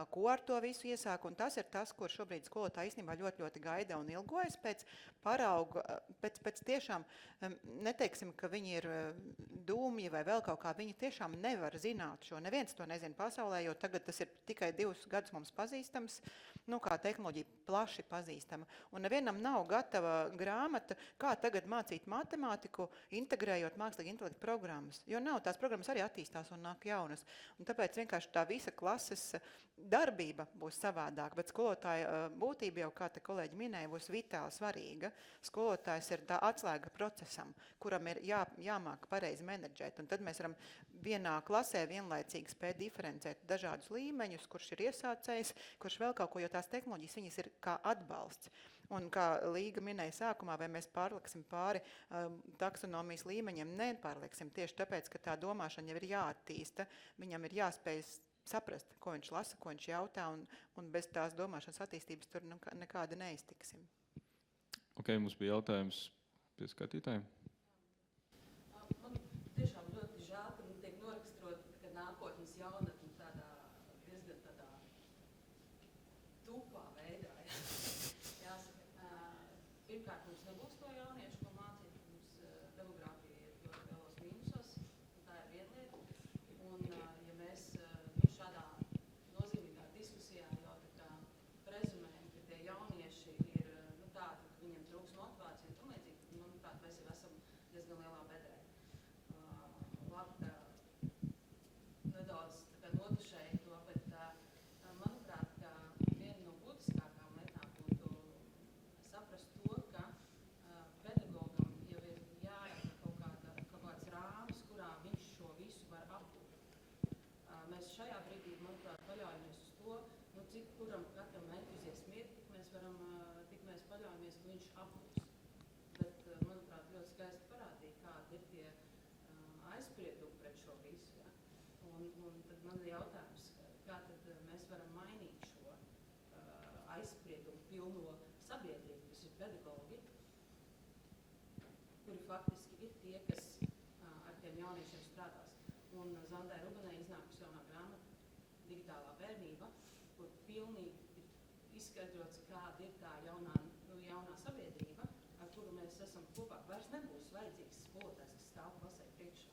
ko ar to visu iesāk, un tas ir tas, ko šobrīd skolotāji īstenībā ļoti, ļoti gaida un ilgojas pēc parauga, pēc tiešām, neteiksim, ka viņi ir dūmji vai vēl kaut kā, viņi tiešām nevar zināt šo, neviens to nezina pasaulē, jo tagad tas ir tikai 2 gadus mums pazīstams, kā tehnoloģija plaši pazīstama, un nevienam nav gatava grāmata, kā tagad mācīt matemātiku, integrējot mākslīgi intelektu programmas. Jo nav, tās programmas arī attīstās un nāk jaunas. Un tāpēc vienkārši tā visa klases darbība būs savādāk, bet skolotāja būtība jau, kā te kolēģi minēja, būs vitāli svarīga. Skolotājs ir tā atslēga procesam, kuram ir jāmāk pareizi menedžēt. Un tad mēs varam vienā klasē vienlaicīgi spēt diferencēt dažādus līmeņus, kurš ir iesācējs, kurš vēl kaut ko, jo tās tehnoloģijas viņas ir kā atbalsts. Un kā Līga minēja sākumā, vai mēs pārliksim pāri taksonomijas līmeņiem, nepārliksim tieši tāpēc, ka tā domāšana jau ir jāattīsta, viņam ir jāspēj saprast, ko viņš lasa, ko viņš jautā, un bez tās domāšanas attīstības tur nekāda neiztiksim. Ok, mums bija jautājums pie skatītājiem. Man tiešām ļoti žēl, ka tiek noraksturot, ka nākotnes jaunatne tādā diezgan tādā tupā veidā. Pirmkārt, mums nebūs to jauniešu, ko mācīt, mums demogrāfija ir ļoti lielos mīnusos, un tā ir viena lieta. Un, ja mēs šādā nozīmīgā diskusijā jau tā kā prezumējam, ka tie jaunieši ir tādi, ka viņiem trūks motivācija un tamlīdzīgi, manuprāt, mēs jau esam diezgan lielā bedrē. Labi, nedaudz notušēju to, bet manuprāt, ka viena no būtiskākām lietām būtu saprast to, ka pedagogam jau ir jārada kaut kāds rāmis, kurā viņš šo visu var apgūt. Mēs šajā brīdī, manuprāt, paļaujamies uz to, cik kuram katram entuziasmi ir, tik mēs paļaujamies, ka viņš apgūs. Bet, manuprāt, ļoti skaisti parādīja, kādi ir tie aizspriedumi pret šo visu. Ja? Un tad man ir jautājums, kā tad mēs varam mainīt šo aizspriedumu pilno sabiedrību, kas ir pedagogi, kuri faktiski ir tie, kas ar tiem jauniešiem strādās. Un Zandai Rubenai iznākusi jaunā grāmata Digitālā bērnība, kur pilnīgi ir izskaidrots, kāda ir tā jaunā sabiedrība, ar kuru mēs esam kopā. Vairs nebūs vajadzīgs skolotājs, kas stāv klasē priekšā.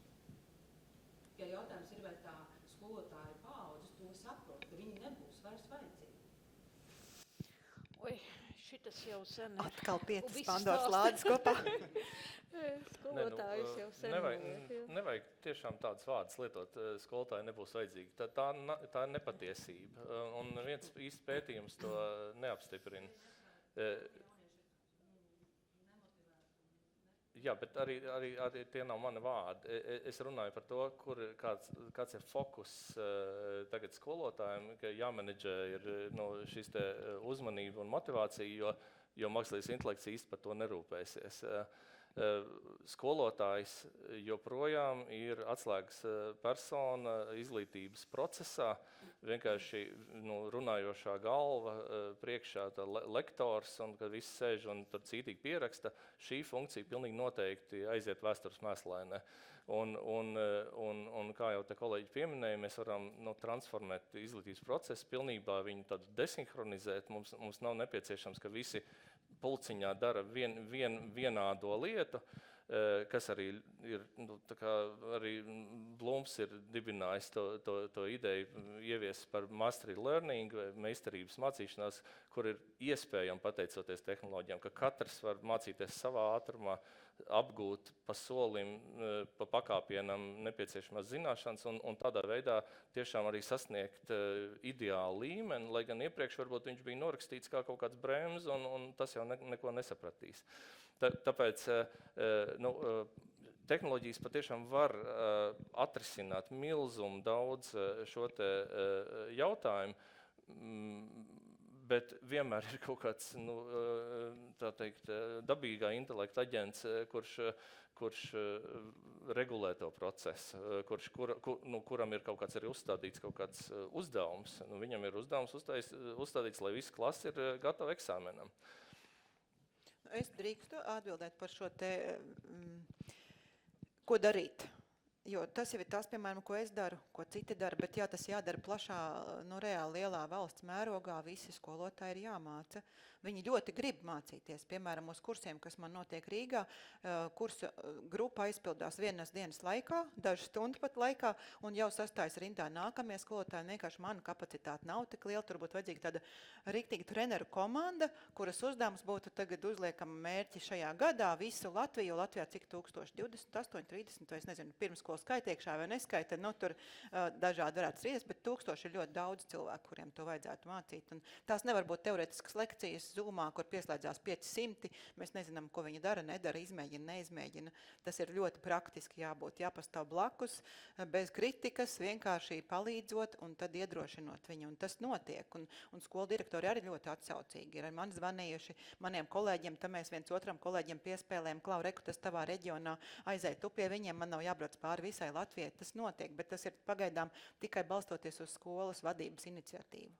Ja jautājums ir, vai tā skolotāja paaudzes to saprot, ka viņi nebūs vairs vajadzīgi. Oi, šitas jau sen ir. Atkal 5 Visi Pandoras stāsti. lādes kopā. Skolotājus jau sen Nevajag tiešām tādas vārdas lietot, skolotāji nebūs vajadzīgi. Tā ir nepatiesība, un viens īsts pētījums to neapstiprina. Jā, bet arī tie nav mani vārdi. Es runāju par to, kāds ir fokus tagad skolotājiem, ka jāmenedžē ir šis te uzmanība un motivācija, jo mākslīgais intelekts īsti par to nerūpēsies. Skolotājs joprojām ir atslēgas persona izglītības procesā. Vienkārši runājošā galva priekšā lektors, un kad viss sēž un tur cītīgi pieraksta, šī funkcija pilnīgi noteikti aiziet vēstures mēslainē. Un kā jau te kolēģi pieminēja, mēs varam transformēt izglītības procesu, pilnībā viņu tad desinhronizēt. Mums nav nepieciešams, ka visi pulciņā dara vienādo lietu, kas arī ir, arī Blums ir dibinājis to ideju ievies par mastery learning, vai meistarības mācīšanās, kur ir iespējami pateicoties tehnoloģijām, ka katrs var mācīties savā ātrumā, apgūt pa solim, pa pakāpienam nepieciešamās zināšanas un tādā veidā tiešām arī sasniegt ideālu līmeni, lai gan iepriekš varbūt viņš bija norakstīts kā kaut kāds bremz un tas jau neko nesapratīs. Tāpēc tehnoloģijas patiešām var atrisināt milzumu daudz šo te jautājumu, bet vienmēr ir kaut kāds, tā teikt, dabīgā intelekta aģents, kurš regulē to procesu, kuram ir kaut kāds arī uzstādīts kaut kāds uzdevums. Viņam ir uzdevums uzstādīts, lai visa klase ir gatava eksāmenam. Es drīkstu atbildēt par šo te, ko darīt. Jo tas jau ir tas, piemēram, ko es daru, ko citi dara, bet jā, tas jādara plašā, reāli lielā valsts mērogā, visi skolotāji ir jāmāca. Viņi ļoti grib mācīties, piemēram, uz kursiem, kas man notiek Rīgā, kursa grupa aizpildās vienas dienas laikā, dažu stundu pat laikā, un jau sastājas rindā nākamie skolotāji, vienkārši mana kapacitāte nav tik liela, tur būtu vajadzīga tāda riktīga treneru komanda, kuras uzdevums būtu tagad uzliekama mērķi šajā gadā, visu Latviju, jo Latvijā cik 1028, 30, vai es nezinu, pirmskolas skaita iekšā vai neskaita, tur dažādi varētu strīdēs, bet 1000 ir ļoti daudz cilvēku, kuriem to vajadzētu mācīt. Un tās nevar būt teoretiskas lekcijas Zoomā, kur pieslēdzās 500, mēs nezinām, ko viņi dara, nedara, izmēģina, neizmēģina. Tas ir ļoti praktiski jābūt, jāpastāv blakus, bez kritikas, vienkārši palīdzot un tad iedrošinot viņu. Un tas notiek, un skolu direktori arī ļoti atsaucīgi. Ir man zvanījuši maniem kolēģiem, tad mēs viens otram kolēģiem piespēlējam, Klau, reku, tas tavā reģionā, aiziet tu pie viņiem, man nav jābrauc pāri visai Latvijai. Tas notiek, bet tas ir pagaidām tikai balstoties uz skolas vadības iniciatīvu.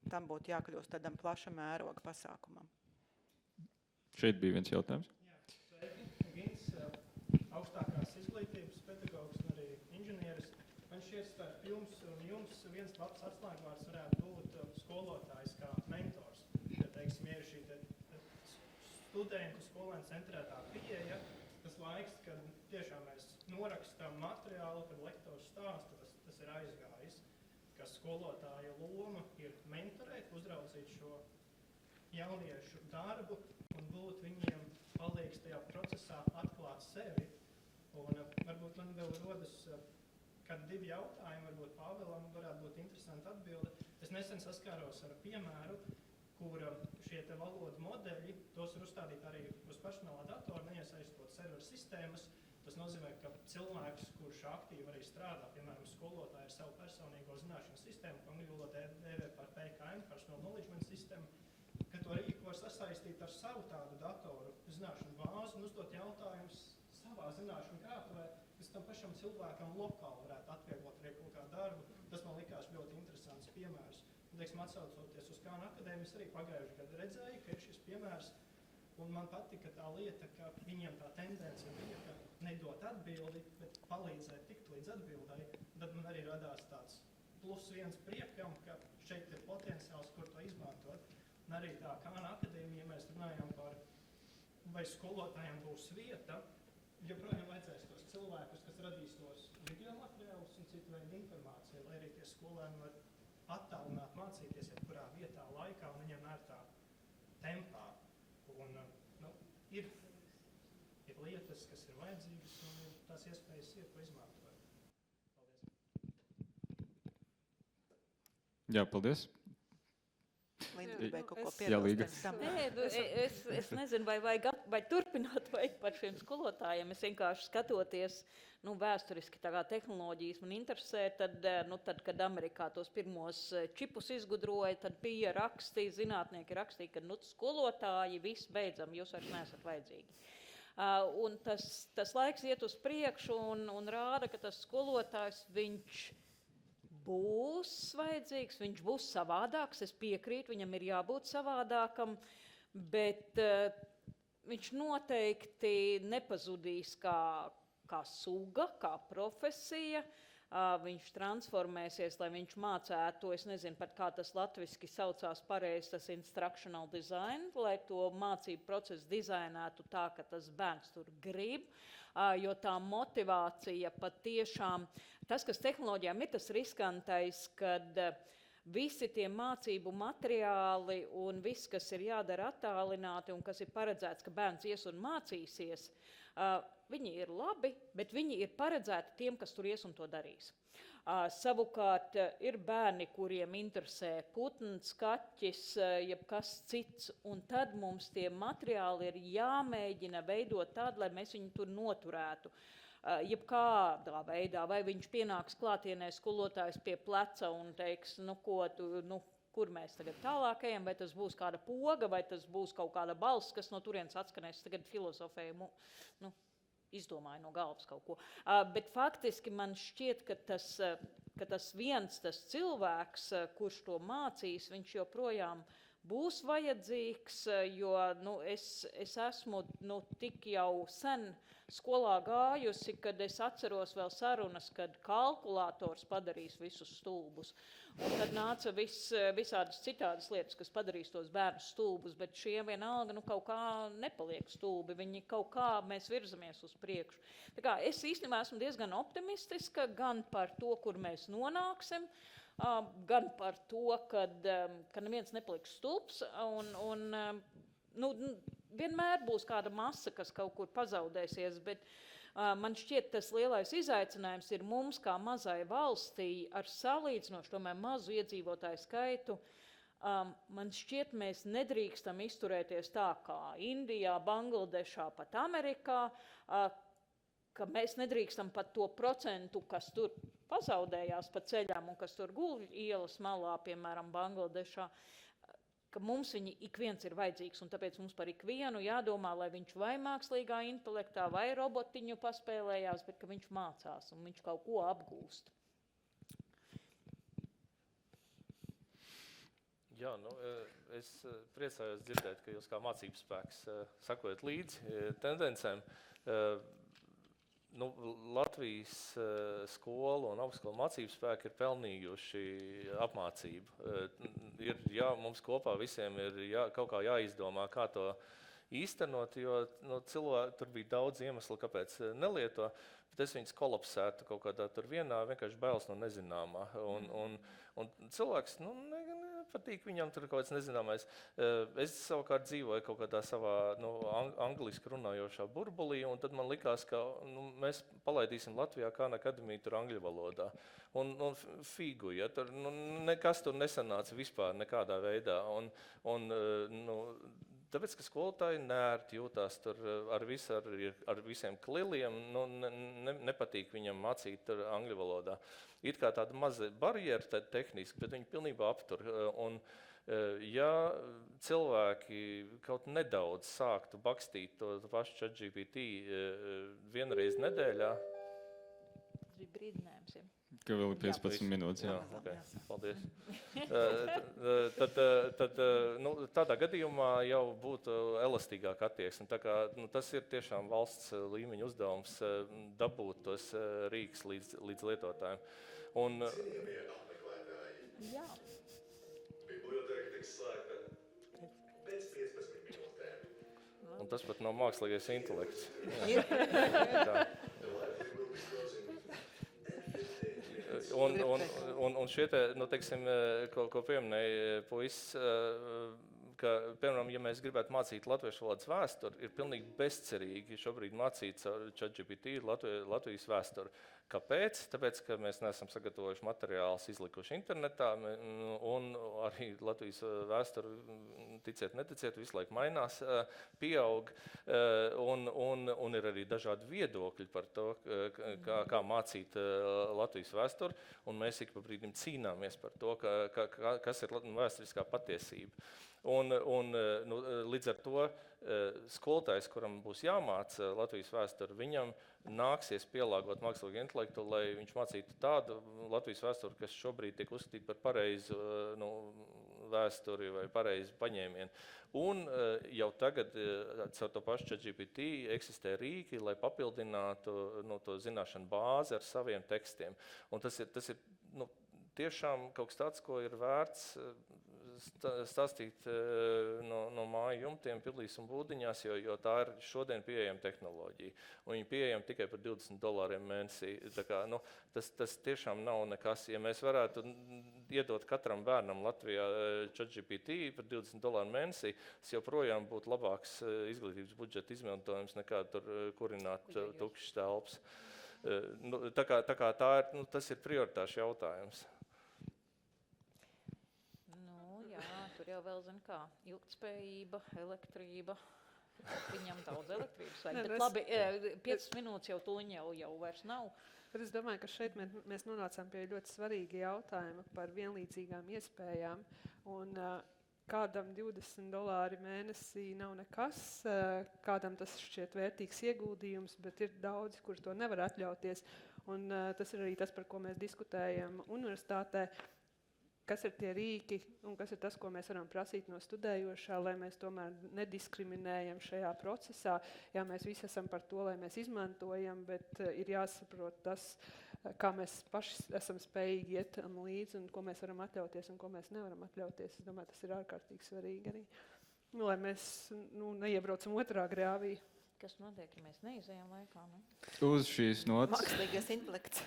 Tam būtu jākļūst tādam plaša mēroga pasākumam. Šeit bija viens jautājums. Jā, Gins, augstākās izglītības pedagogs un arī inženieris. Man šķiet, starp jums un jums viens labs atslēgvārds varētu būt skolotājs kā mentors. Ja, teiksim, ir šī studentu skolēnu centrētā pieeja, tas laiks, kad tiešām mēs norakstam materiālu, kad lektors stāsta, tas ir aizgājis, ka skolotāja loma ir mentorēt, uzraudzīt šo jauniešu darbu un būt viņiem palīgs tajā procesā atklāt sevi. Un varbūt man vēl rodas kādi divi jautājumi, varbūt Pāvēlam varētu būt interesanti atbilde. Es nesen saskāros ar piemēru, kur šie te valodu modeļi, tos ir uzstādīt arī uz personālā datora, neiesaistot serveru sistēmas. Tas nozīmē, ka cilvēks, kurš aktīvi arī strādā, piemēram, skolotāji ar savu personīgo zināšanu sistēmu, ko angļu valodā dēvē par PKM, Personal Knowledge System, ka to rīku var sasaistīt ar savu tādu datoru zināšanu bāzi un uzdot jautājumus savā zināšanu krātuvē, kas tam pašam cilvēkam lokāli varētu atvieglot arī kaut kā darbu. Tas man likās ļoti interesants piemērs. Un, teiksim, atsaucoties uz Kāna akadēmijas, arī pagājuši gadu redzēju, ka ir šis piemērs. Un man patika tā lieta, ka viņiem tā tendence bija, ka nedot atbildi, bet palīdzēt tikt līdz atbildai. Tad man arī radās tāds +1 priekam, ka šeit ir potenciāls, kur to izmantot. Un arī tā Kāna akadēmija, mēs runājām par, vai skolotājiem būs vieta, joprojām vajadzēs tos cilvēkus, kas radīs tos video materiālus un citu veidu informāciju, lai arī tie skolēni var attālināt mācīties jebkurā vietā, laikā un viņiem ērtā tempā. Un, ir lietas, kas ir vajadzīgas, un tās iespējas ir, ko izmantot. Jā, paldies. Līdz gribēju kaut ko Jā, Līga. piebilst tam. Nē, es nezinu, vai turpināt vajag par šiem skolotājiem. Es vienkārši skatoties vēsturiski tā kā tehnoloģijas man interesē, tad, kad Amerikā tos pirmos čipus izgudroja, tad bija zinātnieki rakstīja, ka skolotāji viss beidzam, jūs vairs neesat vajadzīgi. Un tas laiks iet uz priekšu un rāda, ka tas skolotājs, viņš būs vajadzīgs, viņš būs savādāks, es piekrītu, viņam ir jābūt savādākam, bet viņš noteikti nepazudīs kā suga, kā profesija. Viņš transformēsies, lai viņš mācētu, es nezinu pat kā tas latviski saucās pareizi, tas instructional design, lai to mācību procesu dizainētu tā, ka tas bērns tur grib, jo tā motivācija patiešām, tas, kas tehnoloģijām ir tas riskantais, kad visi tie mācību materiāli un viss, kas ir jādara attālināti un kas ir paredzēts, ka bērns ies un mācīsies, viņi ir labi, bet viņi ir paredzēti tiem, kas tur ies un to darīs. Savukārt ir bērni, kuriem interesē putns, kaķis, jebkas cits, un tad mums tie materiāli ir jāmēģina veidot tādu, lai mēs viņu tur noturētu. Jebkādā veidā, vai viņš pienāks klātienē skolotājs pie pleca un teiks, kur mēs tagad tālāk ejam, vai tas būs kāda poga, vai tas būs kaut kāda balss, kas no turienes atskanēs, tagad filozofēju, izdomāju no galvas kaut ko. Bet faktiski man šķiet, ka tas cilvēks, kurš to mācīs, viņš joprojām būs vajadzīgs, jo es esmu tik jau sen skolā gājusi, kad es atceros vēl sarunas, kad kalkulators padarīs visus stulbus. Un tad nāca visādas citādas lietas, kas padarīs tos bērnus stulbus, bet šie vienalga kaut kā nepaliek stulbi, viņi kaut kā mēs virzamies uz priekšu. Tā kā es īstenībā esmu diezgan optimistiska gan par to, kur mēs nonāksim, gan par to, ka neviens nepaliks stulbs, un vienmēr būs kāda masa, kas kaut kur pazaudēsies, bet man šķiet, tas lielais izaicinājums ir mums, kā mazai valstī, ar salīdzinoši tomēr mazu iedzīvotāju skaitu. Man šķiet, mēs nedrīkstam izturēties tā kā Indijā, Bangladešā, pat Amerikā, ka mēs nedrīkstam pat to procentu, kas tur pazaudējās pa ceļām un kas tur guļ ielas malā, piemēram, Bangladešā, ka mums viņi ik viens ir vajadzīgs, un tāpēc mums par ikvienu jādomā, lai viņš vai mākslīgā intelektā, vai robotiņu paspēlējās, bet ka viņš mācās un viņš kaut ko apgūst. Jā, es priecājos dzirdēt, ka jūs kā mācības spēks sakojat līdzi tendencēm. Latvijas skolu un augstskolu mācību spēki ir pelnījuši apmācību. Mums kopā visiem ir kaut kā jāizdomā, kā to īstenot, jo tur bija daudz iemeslu, kāpēc nelieto, bet es viņus kolapsētu kaut kādā tur vienā, vienkārši bailes no nezināmā. Un cilvēks, nepatīk viņam tur kaut kāds nezināmais. Es savukārt dzīvoju kaut kādā savā angliski runājošā burbulī, un tad man likās, ka mēs palaidīsim Latvijā Khan Academy tur angļu valodā. Un figu, ja, tur nekas tur nesanāca vispār nekādā veidā. Tāpēc, ka skolotāji nērti jūtās tur ar visiem kliliem, nepatīk viņam mācīt tur angļu valodā. Ir kā tāda maza barjera tehniski, bet viņi pilnībā aptur. Un, ja cilvēki kaut nedaudz sāktu bakstīt to pašu ChatGPT vienreiz nedēļā. Tas bija brīdinājums, ja. Ka vēl ir 15 minūtes. Jā, okay. Paldies. Tad tādā gadījumā jau būtu elastīgāka attieksme. Tā kā, tas ir tiešām valsts līmeņa uzdevums dabūt tos rīks līdz lietotājiem. Jā. Biblioteka tiks slēgta pēc 15 minūtēm. Un tas pat nav mākslīgais intelekts. Un šie te, teiksim, ko pieminēja puisis, ka, piemēram, ja mēs gribētu mācīt latviešu valodas vēsturi, ir pilnīgi bezcerīgi šobrīd mācīt caur ChatGPT Latvijas vēsturi. Kāpēc? Tāpēc, ka mēs neesam sagatavojuši materiālus, izlikuši internetā, un arī Latvijas vēsturi, ticiet, neticiet, visu laiku mainās, pieaug, un ir arī dažādi viedokļi par to, kā mācīt Latvijas vēsturi, un mēs ik pa brīdim cīnāmies par to, kas ir vēsturiskā patiesība. Nu, līdz ar to skolotājs, kuram būs jāmāca Latvijas vēsturi, viņam nāksies pielāgot mākslīgo intelektu, lai viņš mācītu tādu Latvijas vēsturi, kas šobrīd tiek uzskatīta par pareizu vēsturi vai pareizu paņēmienu. Un jau tagad caur to pašu ChatGPT eksistē rīki, lai papildinātu to zināšanu bāzi ar saviem tekstiem. Un tas ir tiešām kaut kas tāds, ko ir vērts stāstīt no māju jumtiem, pilīs un būdiņās, jo tā ir šodien pieejama tehnoloģija. Un viņi pieejama tikai par $20 mēnesī. Tā kā, tas tiešām nav nekas. Ja mēs varētu iedot katram bērnam Latvijā ChatGPT par $20 mēnesī, tas joprojām būtu labāks izglītības budžeta izmantojums nekā tur kurināt tukšas telpas. Tā kā tas ir prioritāšu jautājums. Tur jau vēl zina kā, ilgtspējība, elektrība. Viņam daudz elektrības vajag, bet labi, 5 minūtes jau tuliņ jau vairs nav. Bet es domāju, ka šeit mēs nonācām pie ļoti svarīga jautājuma par vienlīdzīgām iespējām. Un kādam $20 mēnesī nav nekas, kādam tas šķiet vērtīgs ieguldījums, bet ir daudzi, kur to nevar atļauties. Un tas ir arī tas, par ko mēs diskutējam universitātē. Kas ir tie rīki un kas ir tas, ko mēs varam prasīt no studējošā, lai mēs tomēr nediskriminējam šajā procesā. Jā, mēs visi esam par to, lai mēs izmantojam, bet ir jāsaprot tas, kā mēs paši esam spējīgi iet līdzi un ko mēs varam atļauties un ko mēs nevaram atļauties. Es domāju, tas ir ārkārtīgi svarīgi arī, lai mēs neiebraucam otrā grāvī. Kas notiek, ja mēs neizējām laikā? Ne? Uz šīs notas. Mākslīgais intelekts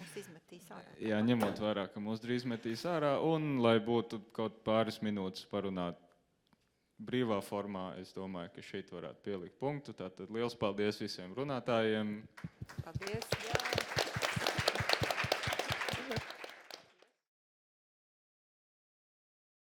mūs izmetīs ārā. Jā, ņemot vērā, ka mūs drīz metīs ārā, un lai būtu kaut pāris minūtes parunāt brīvā formā, es domāju, ka šeit varētu pielikt punktu. Tātad liels paldies visiem runātājiem. Paldies.